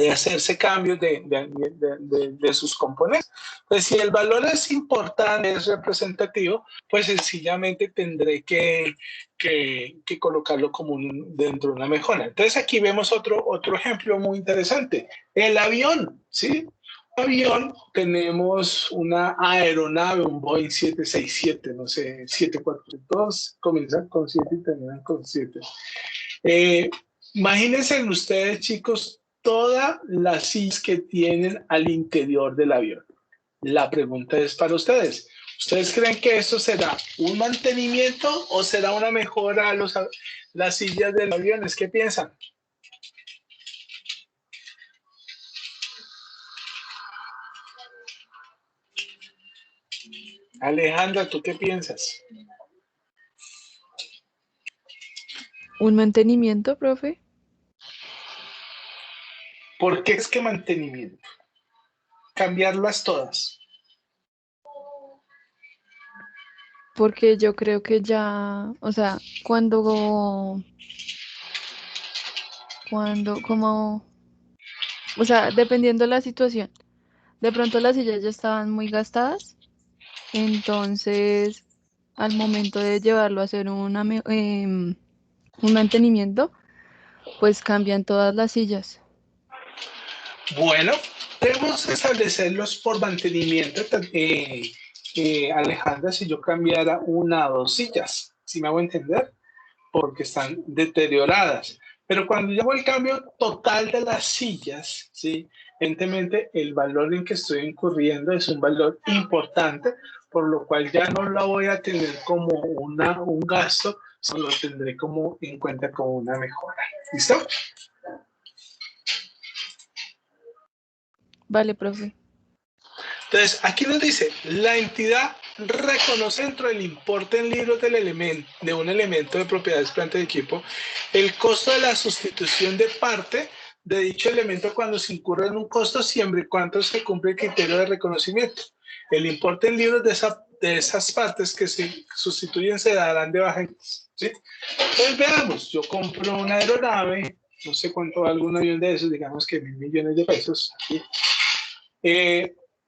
hacerse cambios de sus componentes. Pues si el valor es importante, es representativo, pues sencillamente tendré que colocarlo como dentro de una mejora. Entonces aquí vemos otro ejemplo muy interesante. El avión, ¿sí? Avión, tenemos una aeronave, un Boeing 767, no sé, 742, comienzan con 7 y terminan con 7. Imagínense ustedes, chicos, todas las sillas que tienen al interior del avión. La pregunta es para ustedes. ¿Ustedes creen que esto será un mantenimiento o será una mejora a las sillas del avión? ¿Qué piensan? Alejandra, ¿tú qué piensas? ¿Un mantenimiento, profe? ¿Por qué es que mantenimiento? Cambiarlas todas. Porque yo creo que ya, o sea, o sea, dependiendo de la situación, de pronto las sillas ya estaban muy gastadas, entonces al momento de llevarlo a hacer un mantenimiento, pues cambian todas las sillas. Bueno, debemos establecerlos por mantenimiento. Alejandra, si yo cambiara una o dos sillas, ¿sí me hago entender? Porque están deterioradas. Pero cuando yo hago el cambio total de las sillas, ¿sí? Evidentemente el valor en que estoy incurriendo es un valor importante, por lo cual ya no la voy a tener como un gasto, sino lo tendré como en cuenta como una mejora. ¿Listo? Vale, profe. Entonces, aquí nos dice, la entidad reconoce dentro del importe en libros de un elemento de propiedades, planta y equipo, el costo de la sustitución de parte de dicho elemento cuando se incurre en un costo siempre y cuando se cumple el criterio de reconocimiento. El importe en libros de esas partes que se sustituyen se darán de baja. ¿Sí? Entonces, veamos, yo compro una aeronave, no sé cuánto vale un avión de esos, digamos que 1.000 millones de pesos. ¿Sí?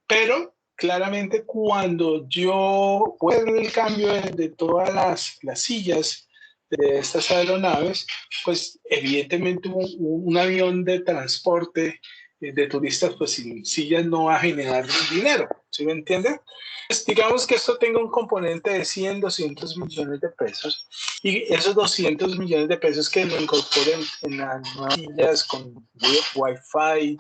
Pero claramente cuando yo voy a hacer el cambio de todas las sillas de estas aeronaves, pues evidentemente un avión de transporte de turistas, pues sin sillas no va a generar dinero, ¿sí me entienden? Pues digamos que esto tenga un componente de 100, 200 millones de pesos y esos 200 millones de pesos que lo incorporen en las nuevas sillas con Wi-Fi,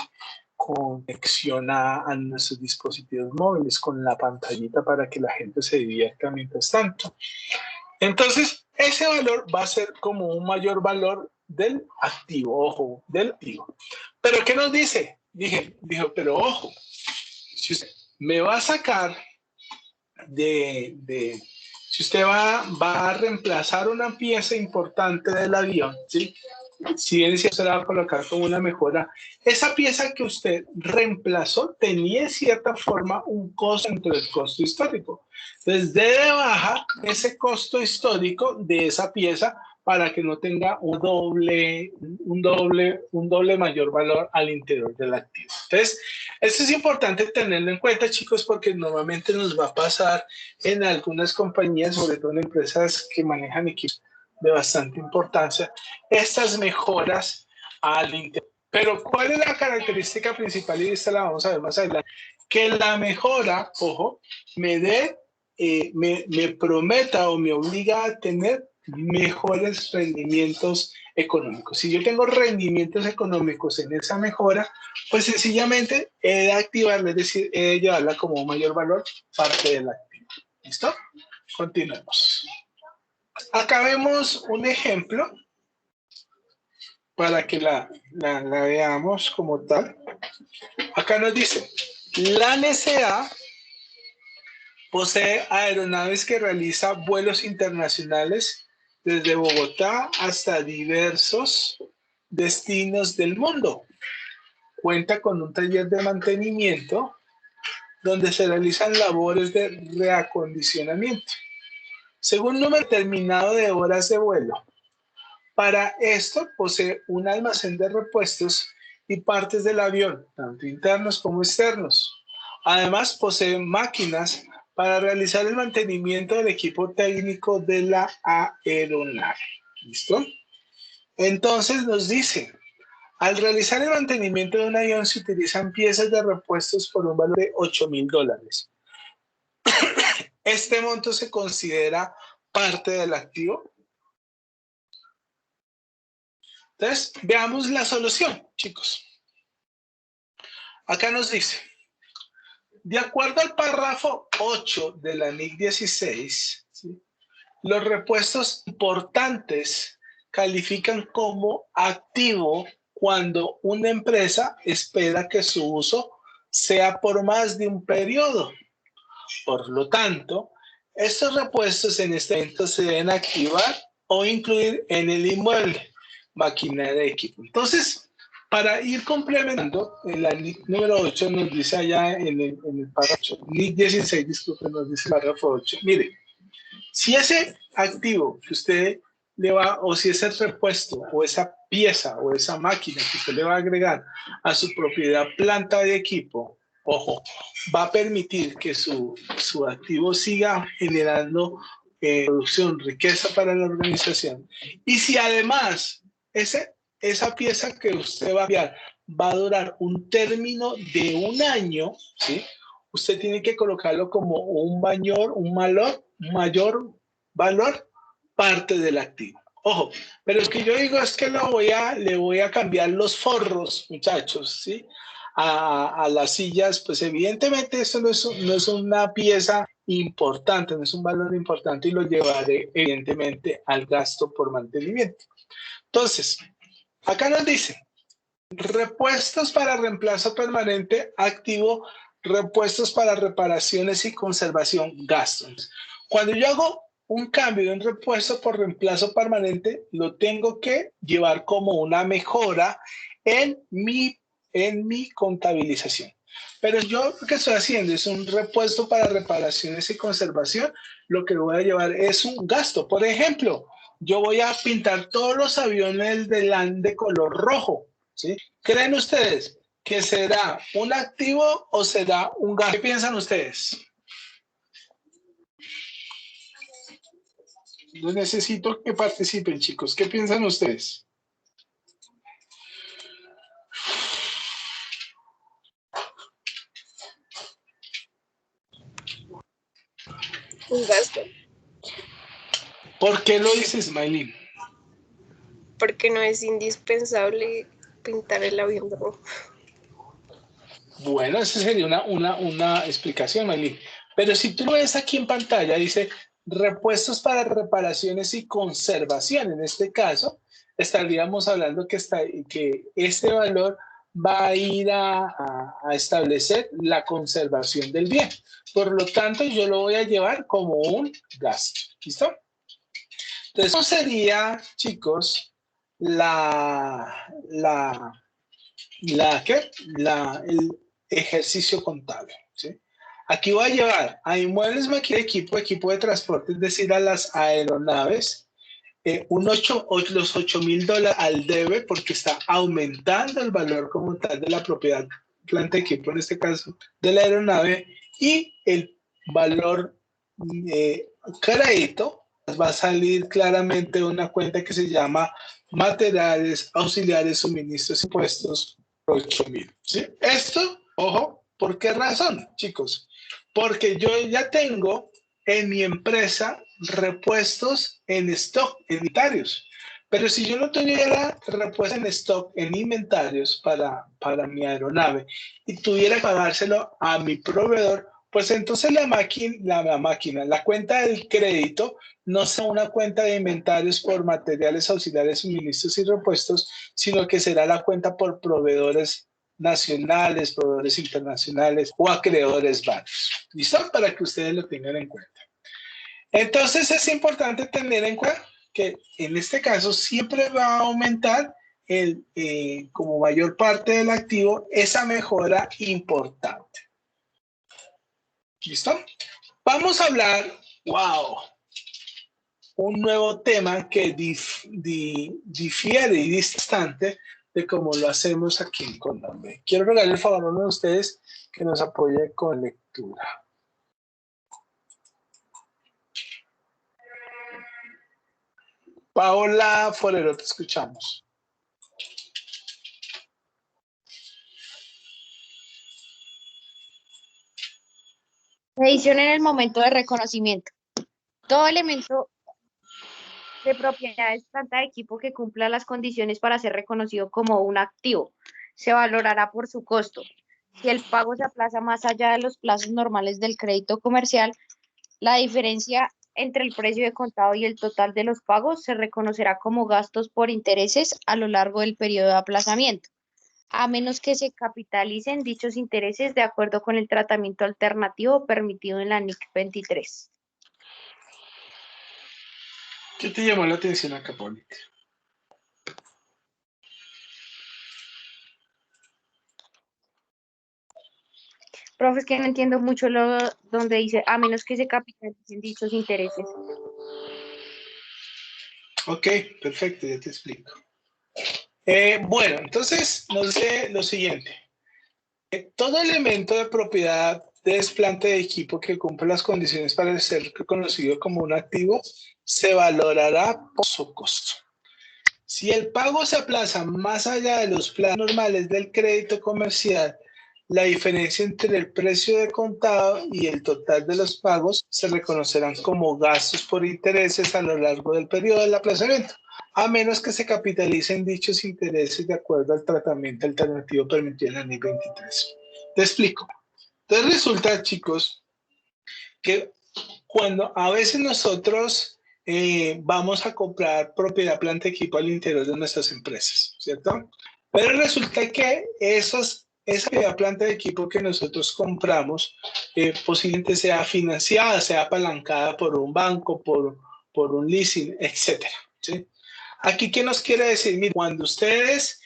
conexión a nuestros dispositivos móviles con la pantallita para que la gente se divierta mientras tanto. Entonces, ese valor va a ser como un mayor valor del activo, ojo, del activo. ¿Pero qué nos dice? Dijo, pero ojo, si usted me va a sacar si usted va a reemplazar una pieza importante del avión, ¿sí? Si bien se la va a colocar como una mejora, esa pieza que usted reemplazó tenía de cierta forma un costo dentro del costo histórico. Entonces, de baja ese costo histórico de esa pieza para que no tenga un doble mayor valor al interior del activo. Entonces, esto es importante tenerlo en cuenta, chicos, porque normalmente nos va a pasar en algunas compañías, sobre todo en empresas que manejan equipos de bastante importancia, estas mejoras al interior. Pero ¿cuál es la característica principal? Y esta la vamos a ver más adelante. Que la mejora, ojo, me prometa o me obliga a tener mejores rendimientos económicos. Si yo tengo rendimientos económicos en esa mejora, pues sencillamente he de activarla, es decir, he de llevarla como mayor valor parte del activo. ¿Listo? Continuemos. Acá vemos un ejemplo para que la veamos como tal. Acá nos dice, la NSA posee aeronaves que realizan vuelos internacionales desde Bogotá hasta diversos destinos del mundo. Cuenta con un taller de mantenimiento donde se realizan labores de reacondicionamiento, según un número determinado de horas de vuelo. Para esto posee un almacén de repuestos y partes del avión, tanto internos como externos. Además, posee máquinas para realizar el mantenimiento del equipo técnico de la aeronave. ¿Listo? Entonces nos dice, al realizar el mantenimiento de un avión se utilizan piezas de repuestos por un valor de $8,000. ¿Este monto se considera parte del activo? Entonces, veamos la solución, chicos. Acá nos dice, de acuerdo al párrafo 8 de la NIC 16, ¿sí?, los repuestos importantes califican como activo cuando una empresa espera que su uso sea por más de un periodo. Por lo tanto, estos repuestos en este momento se deben activar o incluir en el inmueble, maquinaria y equipo. Entonces, para ir complementando, en la NIC número 8 nos dice allá en el párrafo 8, NIC 16, disculpen, nos dice el párrafo 8. Mire, si ese activo que usted le va, o si ese repuesto, o esa pieza, o esa máquina que usted le va a agregar a su propiedad, planta de equipo, ojo, va a permitir que su activo siga generando producción, riqueza para la organización. Y si además esa pieza que usted va a enviar va a durar un término de un año, ¿sí?, usted tiene que colocarlo como un mayor valor parte del activo. Ojo, pero es que yo digo es que le voy a cambiar los forros, muchachos, ¿sí?, a las sillas. Pues evidentemente esto no es una pieza importante, no es un valor importante, y lo llevaré evidentemente al gasto por mantenimiento. Entonces, acá nos dice, repuestos para reemplazo permanente, activo, repuestos para reparaciones y conservación, gastos. Cuando yo hago un cambio de un repuesto por reemplazo permanente, lo tengo que llevar como una mejora en mi contabilización. Pero yo lo que estoy haciendo es un repuesto para reparaciones y conservación, lo que voy a llevar es un gasto. Por ejemplo, yo voy a pintar todos los aviones de LAN de color rojo, ¿sí? ¿Creen ustedes que será un activo o será un gasto? ¿Qué piensan ustedes? Yo necesito que participen, chicos. ¿Qué piensan ustedes? Un gasto. ¿Por qué lo dices, Maylin? Porque no es indispensable pintar el avión de rojo. Bueno, esa sería una explicación, Maylin. Pero si tú lo ves aquí en pantalla, dice repuestos para reparaciones y conservación. En este caso, estaríamos hablando que este valor va a ir a establecer la conservación del bien. Por lo tanto, yo lo voy a llevar como un gasto. ¿Listo? Entonces, ¿cómo sería, chicos, el ejercicio contable? ¿Sí? Aquí voy a llevar a inmuebles, maquinaria, equipo de transporte, es decir, a las aeronaves, los $8,000 al debe, porque está aumentando el valor como tal de la propiedad, planta, equipo, en este caso, de la aeronave, y el valor crédito va a salir claramente una cuenta que se llama materiales, auxiliares, suministros, impuestos, 8,000. ¿Sí? Esto, ojo, ¿por qué razón, chicos? Porque yo ya tengo en mi empresa repuestos en stock, en inventarios. Pero si yo no tuviera repuestos en stock, en inventarios para mi aeronave y tuviera que pagárselo a mi proveedor, pues entonces la cuenta del crédito no será una cuenta de inventarios por materiales auxiliares, suministros y repuestos, sino que será la cuenta por proveedores nacionales, proveedores internacionales o acreedores varios. ¿Listo? Para que ustedes lo tengan en cuenta. Entonces es importante tener en cuenta que en este caso siempre va a aumentar como mayor parte del activo esa mejora importante. ¿Listo? Vamos a hablar, un nuevo tema que difiere y distante de cómo lo hacemos aquí en Colombia. Quiero regalar el favor a uno de ustedes que nos apoye con lectura. Paola Forero, te escuchamos. Medición en el momento de reconocimiento. Todo elemento de propiedad es planta de equipo que cumpla las condiciones para ser reconocido como un activo. Se valorará por su costo. Si el pago se aplaza más allá de los plazos normales del crédito comercial, la diferencia entre el precio de contado y el total de los pagos se reconocerá como gastos por intereses a lo largo del periodo de aplazamiento, a menos que se capitalicen dichos intereses de acuerdo con el tratamiento alternativo permitido en la NIC 23. ¿Qué te llamó la atención acá, Paulita? Profe, es que no entiendo mucho donde dice, a menos que se capitalicen dichos intereses. Ok, perfecto, ya te explico. Bueno, entonces nos dice lo siguiente. Todo elemento de propiedad es planta de equipo que cumple las condiciones para ser reconocido como un activo se valorará por su costo. Si el pago se aplaza más allá de los plazos normales del crédito comercial, la diferencia entre el precio de contado y el total de los pagos se reconocerán como gastos por intereses a lo largo del periodo del aplazamiento, a menos que se capitalicen dichos intereses de acuerdo al tratamiento alternativo permitido en la NIC 23. Te explico. Entonces resulta, chicos, que cuando a veces nosotros vamos a comprar propiedad, planta, equipo al interior de nuestras empresas, ¿cierto? Pero resulta que esa propiedad, planta de equipo que nosotros compramos posiblemente sea financiada, sea apalancada por un banco, por un leasing, etcétera, ¿sí? Aquí, ¿qué nos quiere decir? Mira, cuando ustedes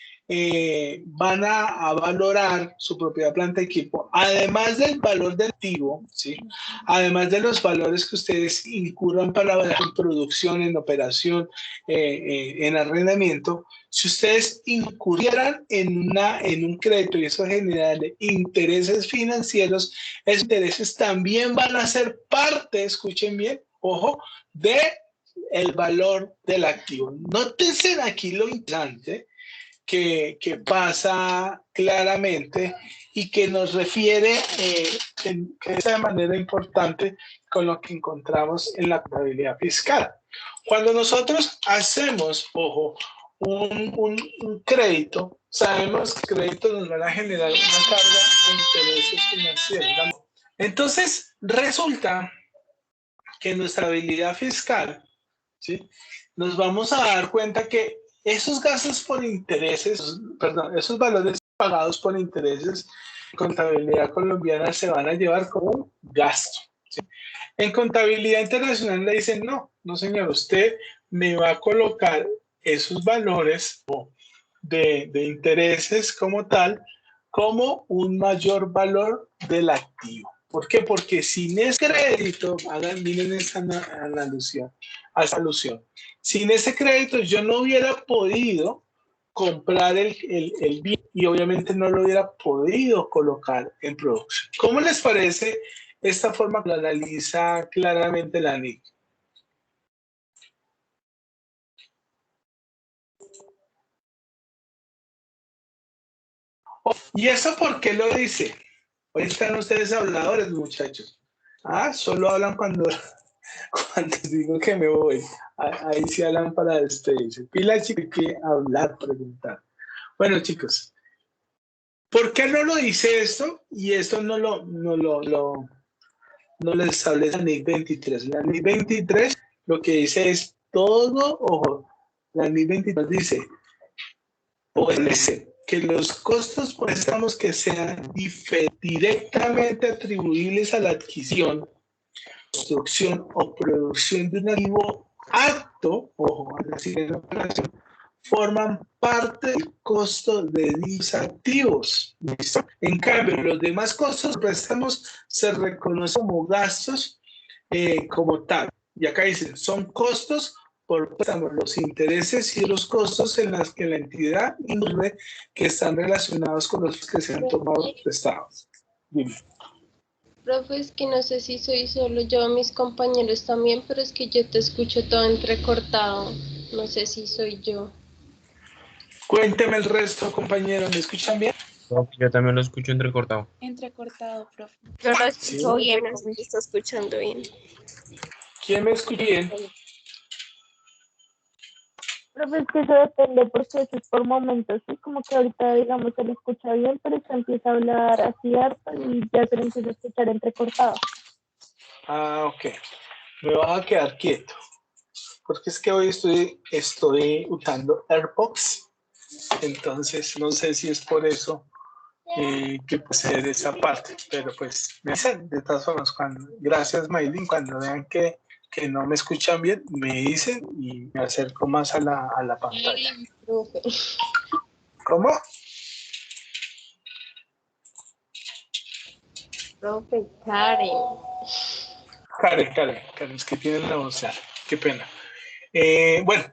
van a valorar su propiedad, planta, equipo, además del valor del activo, ¿sí? Además de los valores que ustedes incurran para la producción, en operación, en arrendamiento, si ustedes incurrieran en un crédito y eso genera intereses financieros, esos intereses también van a ser parte, escuchen bien, ojo, de el valor del activo. Nótense aquí lo interesante que pasa claramente y que nos refiere de manera importante con lo que encontramos en la contabilidad fiscal. Cuando nosotros hacemos, ojo, un crédito, sabemos que el crédito nos va a generar una carga de intereses financieros. Entonces, resulta que en nuestra habilidad fiscal, ¿sí? Nos vamos a dar cuenta que esos gastos por intereses, perdón, esos valores pagados por intereses en contabilidad colombiana se van a llevar como un gasto, ¿sí? En contabilidad internacional le dicen, no señor, usted me va a colocar esos valores de intereses como tal, como un mayor valor del activo. ¿Por qué? Porque sin ese crédito, miren esa alusión, sin ese crédito yo no hubiera podido comprar el bien y obviamente no lo hubiera podido colocar en producción. ¿Cómo les parece esta forma que lo analiza claramente la NIC? ¿Y eso por qué lo dice? Hoy están ustedes habladores, muchachos. Solo hablan Cuando digo que me voy, ahí sí hablan para despedirse. Pila, chicos, hay que hablar, preguntar. Bueno, chicos, ¿por qué no lo dice esto? Y esto no lo establece la NIC 23. La NIC 23 lo que dice es todo, ojo, la NIC 23 dice, OLC, que los costos por préstamos que sean directamente atribuibles a la adquisición, construcción o producción de un activo apto, ojo, a la siguiente operación, forman parte del costo de dichos activos. ¿Listo? En cambio, los demás costos de préstamos se reconocen como gastos como tal. Y acá dicen, son costos por préstamos, los intereses y los costos en los que la entidad incurre que están relacionados con los que se han tomado prestados. Dime. Profe, es que no sé si soy solo yo, mis compañeros también, pero es que yo te escucho todo entrecortado. No sé si soy yo. Cuénteme el resto, compañero. ¿Me escuchan bien? Yo también lo escucho entrecortado. Entrecortado, profe. Yo lo Sí. escucho bien. Bueno, sí, está escuchando bien. ¿Quién me escucha bien? Profe, es que eso depende porque eso es por momentos, ¿sí? Como que ahorita, digamos, se le escucha bien, pero se empieza a hablar así harto y ya se le empieza a escuchar entrecortado. Ah, ok. Me voy a quedar quieto. Porque es que hoy estoy usando AirPods. Entonces, no sé si es por eso que puede ser esa parte. Pero pues, me dicen, de todas formas, gracias, Maylin, cuando vean que no me escuchan bien, me dicen y me acerco más a la pantalla. Profe. ¿Cómo? Profe, Karen. Karen, es que tienen la voz. Qué pena. Bueno,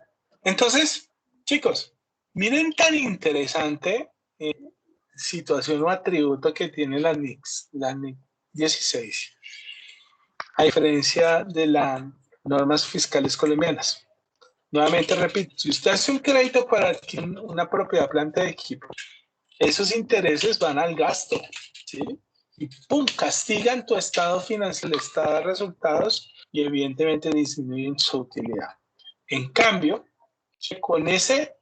entonces, chicos, miren tan interesante situación o atributo que tiene la NIC 16, a diferencia de las normas fiscales colombianas. Nuevamente repito, si usted hace un crédito para adquirir una propiedad, planta de equipo, esos intereses van al gasto, ¿sí? Y ¡pum! Castigan tu estado financiero, el estado de resultados y evidentemente disminuyen su utilidad. En cambio, con ese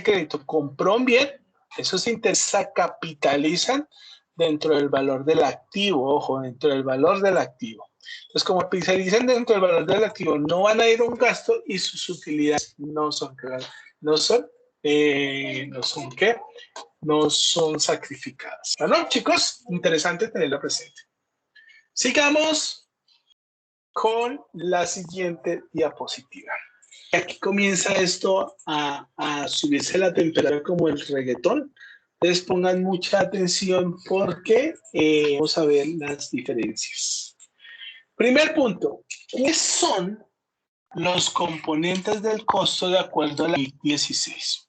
crédito compró un bien, esos intereses se capitalizan dentro del valor del activo, ojo, dentro del valor del activo. Entonces, como capitalizan dentro del valor del activo, no van a ir a un gasto y sus utilidades no son ¿qué? No son sacrificadas. ¿No, chicos? Interesante tenerlo presente. Sigamos con la siguiente diapositiva. Aquí comienza esto a subirse la temperatura como el reggaetón. Entonces pongan mucha atención porque vamos a ver las diferencias. Primer punto, ¿cuáles son los componentes del costo de acuerdo a la NIC 16?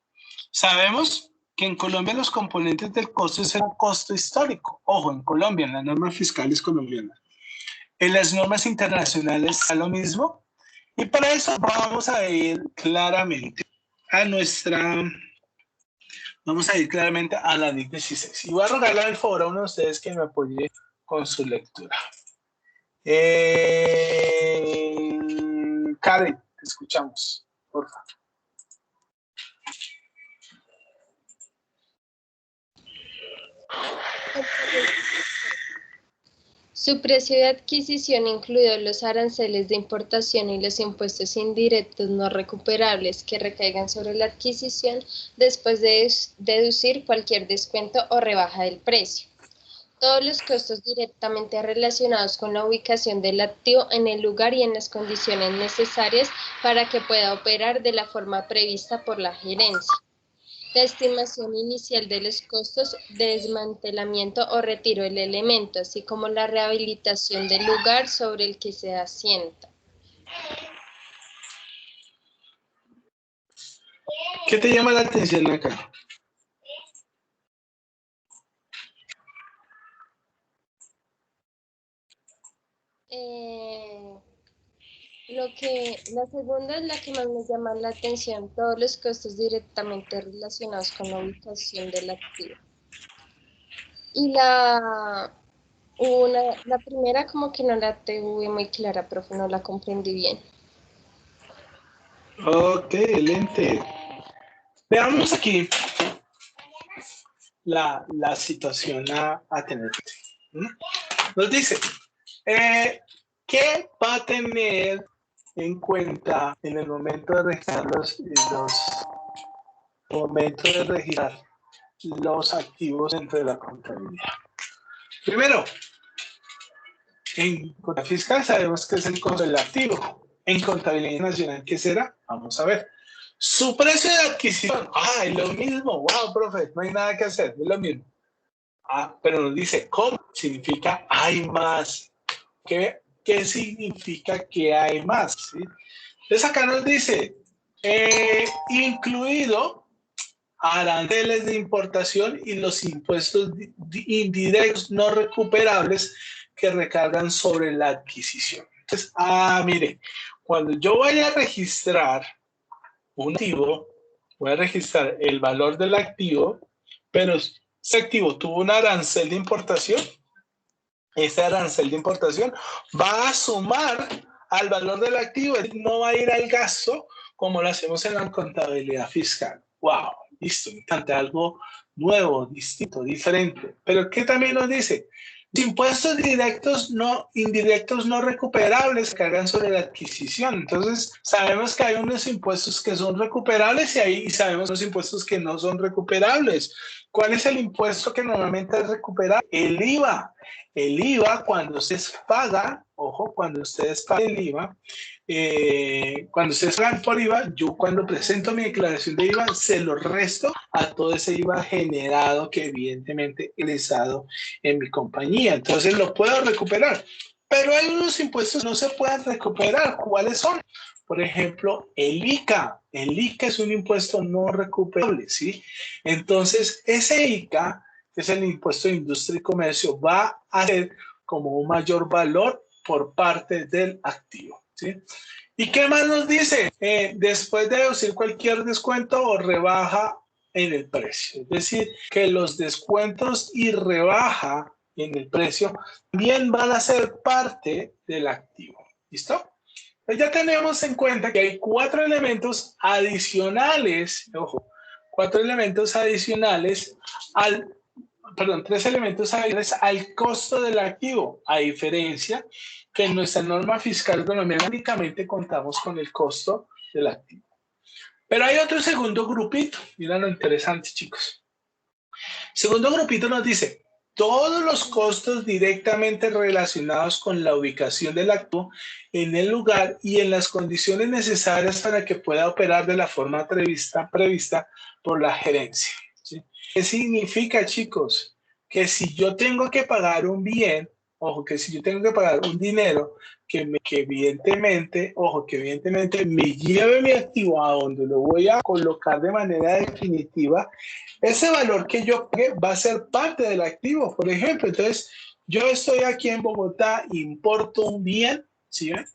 Sabemos que en Colombia los componentes del costo es el costo histórico. Ojo, en Colombia, en las normas fiscales colombianas. En las normas internacionales es lo mismo. Y para eso vamos a ir claramente a la NIC 16. Y voy a rogarle al favor a uno de ustedes que me apoye con su lectura. Karen, te escuchamos, por favor. Su precio de adquisición, incluidos los aranceles de importación y los impuestos indirectos no recuperables que recaigan sobre la adquisición después de deducir cualquier descuento o rebaja del precio. Todos los costos directamente relacionados con la ubicación del activo en el lugar y en las condiciones necesarias para que pueda operar de la forma prevista por la gerencia. La estimación inicial de los costos de desmantelamiento o retiro del elemento, así como la rehabilitación del lugar sobre el que se asienta. ¿Qué te llama la atención acá? La segunda es la que más me llama la atención, todos los costos directamente relacionados con la ubicación del activo. Y la La primera como que no la tuve muy clara, profe, no la comprendí bien. Ok, excelente. Veamos aquí la situación a tener. Nos dice, ¿qué va a tener en cuenta en el momento de registrar los activos dentro de la contabilidad? Primero, en contabilidad fiscal sabemos que es el costo del activo. En contabilidad nacional, ¿qué será? Vamos a ver. Su precio de adquisición. Es lo mismo. Wow, profe, no hay nada que hacer. Es lo mismo. Pero nos dice, ¿cómo? Significa hay más. ¿Qué significa que hay más? ¿Sí? Entonces acá nos dice, incluido aranceles de importación y los impuestos indirectos no recuperables que recargan sobre la adquisición. Entonces, mire, cuando yo vaya a registrar un activo, voy a registrar el valor del activo, pero ese activo tuvo un arancel de importación. Ese arancel de importación va a sumar al valor del activo, no va a ir al gasto como lo hacemos en la contabilidad fiscal. ¡Wow! Listo, me encanta, algo nuevo, distinto, diferente. Pero ¿qué también nos dice? Impuestos indirectos no recuperables cargan sobre la adquisición. Entonces, sabemos que hay unos impuestos que son recuperables y sabemos los impuestos que no son recuperables. ¿Cuál es el impuesto que normalmente es recuperable? El IVA. El IVA, cuando ustedes pagan, ojo, cuando ustedes pagan el IVA, cuando ustedes pagan por IVA, yo cuando presento mi declaración de IVA, se lo resto a todo ese IVA generado que evidentemente he ingresado en mi compañía. Entonces lo puedo recuperar. Pero hay unos impuestos que no se pueden recuperar. ¿Cuáles son? Por ejemplo, el ICA. El ICA es un impuesto no recuperable, ¿sí? Entonces, ese ICA, que es el impuesto de industria y comercio, va a ser como un mayor valor por parte del activo, ¿sí? ¿Y qué más nos dice? Después de deducir cualquier descuento o rebaja en el precio. Es decir, que los descuentos y rebaja en el precio también van a ser parte del activo. ¿Listo? Pues ya tenemos en cuenta que hay 4 elementos adicionales, ojo, 4 elementos adicionales perdón, 3 elementos adicionales al costo del activo, a diferencia que en nuestra norma fiscal colombiana únicamente contamos con el costo del activo. Pero hay otro segundo grupito, mira lo interesante, chicos. Segundo grupito nos dice, todos los costos directamente relacionados con la ubicación del activo en el lugar y en las condiciones necesarias para que pueda operar de la forma prevista por la gerencia. ¿Sí? ¿Qué significa, chicos? Que si yo tengo que pagar un bien, ojo, que si yo tengo que pagar un dinero que evidentemente me lleve mi activo a donde lo voy a colocar de manera definitiva, ese valor que yo pague va a ser parte del activo. Por ejemplo, entonces yo estoy aquí en Bogotá, importo un bien, ¿sí ven?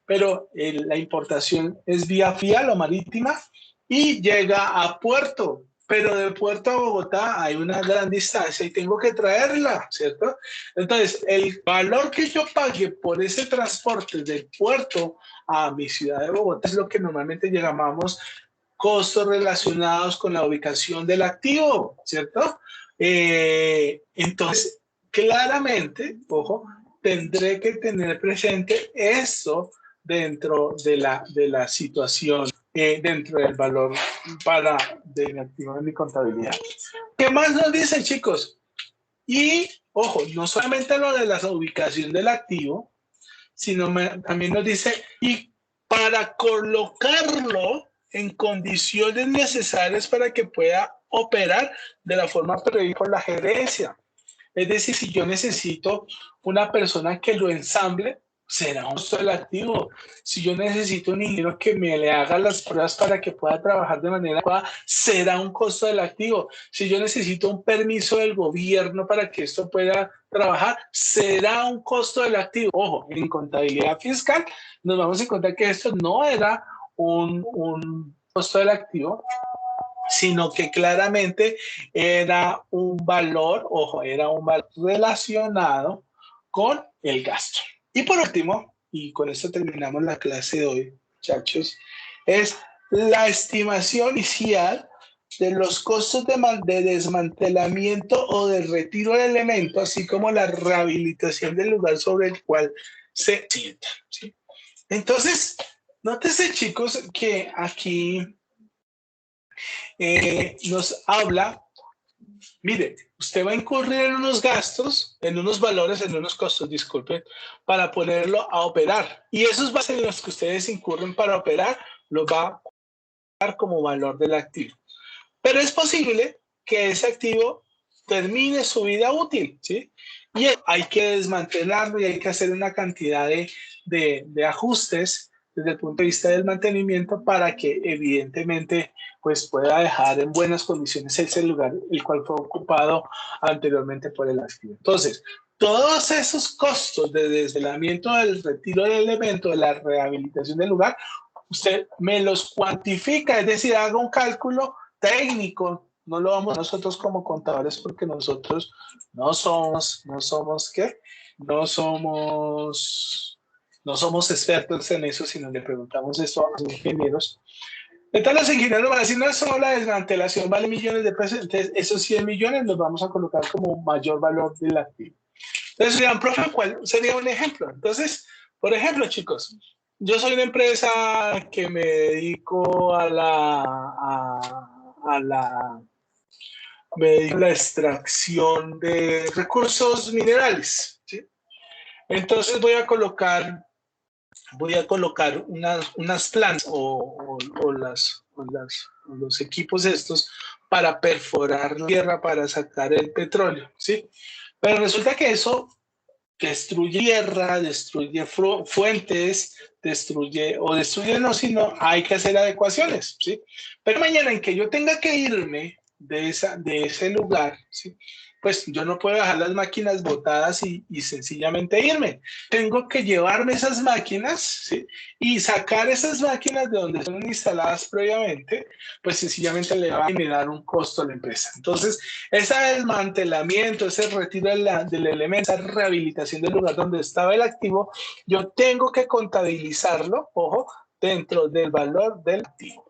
Pero la importación es vía fial o marítima y llega a puerto. Pero de puerto a Bogotá hay una gran distancia y tengo que traerla, ¿cierto? Entonces, el valor que yo pague por ese transporte del puerto a mi ciudad de Bogotá es lo que normalmente llamamos costos relacionados con la ubicación del activo, ¿cierto? Entonces, claramente, ojo, tendré que tener presente eso dentro de la situación, dentro del valor de mi activo en mi contabilidad. ¿Qué más nos dicen, chicos? Y, ojo, no solamente lo de la ubicación del activo, sino también nos dice, y para colocarlo en condiciones necesarias para que pueda operar de la forma prevista por la gerencia. Es decir, si yo necesito una persona que lo ensamble, será un costo del activo. Si yo necesito un ingeniero que me le haga las pruebas para que pueda trabajar de manera adecuada, será un costo del activo. Si yo necesito un permiso del gobierno para que esto pueda trabajar, será un costo del activo. Ojo, en contabilidad fiscal nos vamos a encontrar que esto no era un costo del activo, sino que claramente era un valor, ojo, era un valor relacionado con el gasto. Y por último, y con esto terminamos la clase de hoy, muchachos, es la estimación inicial de los costos de desmantelamiento o de retiro del elemento, así como la rehabilitación del lugar sobre el cual se sienta, ¿sí? Entonces, nótese, chicos, que aquí nos habla, mire, usted va a incurrir en unos gastos, en unos valores, en unos costos, disculpen, para ponerlo a operar. Y esos bases en los que ustedes incurren para operar, los va a dar como valor del activo. Pero es posible que ese activo termine su vida útil, ¿sí? Y hay que desmantelarlo y hay que hacer una cantidad de ajustes desde el punto de vista del mantenimiento para que evidentemente pues pueda dejar en buenas condiciones ese lugar el cual fue ocupado anteriormente por el activo. Entonces, todos esos costos de desvelamiento del retiro del elemento, de la rehabilitación del lugar, usted me los cuantifica, es decir, haga un cálculo técnico. No lo vamos nosotros como contadores porque nosotros no somos expertos en eso, sino le preguntamos esto a los ingenieros. Entonces los ingenieros van a decir, no, solo la desmantelación vale millones de pesos, entonces esos 100 millones los vamos a colocar como mayor valor del activo. Entonces dirán, profe, ¿cuál sería un ejemplo? Entonces, por ejemplo, chicos, yo soy una empresa que me dedico a la extracción de recursos minerales, ¿sí? Entonces voy a colocar unas plantas o los equipos estos para perforar la tierra para sacar el petróleo, ¿sí? Pero resulta que eso destruye tierra, destruye fuentes, sino hay que hacer adecuaciones, ¿sí? Pero mañana en que yo tenga que irme de ese lugar, ¿sí? Pues yo no puedo dejar las máquinas botadas y sencillamente irme. Tengo que llevarme esas máquinas, ¿sí? Y sacar esas máquinas de donde son instaladas previamente, pues sencillamente le va a generar un costo a la empresa. Entonces, ese desmantelamiento, ese retiro del elemento, esa rehabilitación del lugar donde estaba el activo, yo tengo que contabilizarlo, ojo, dentro del valor del activo.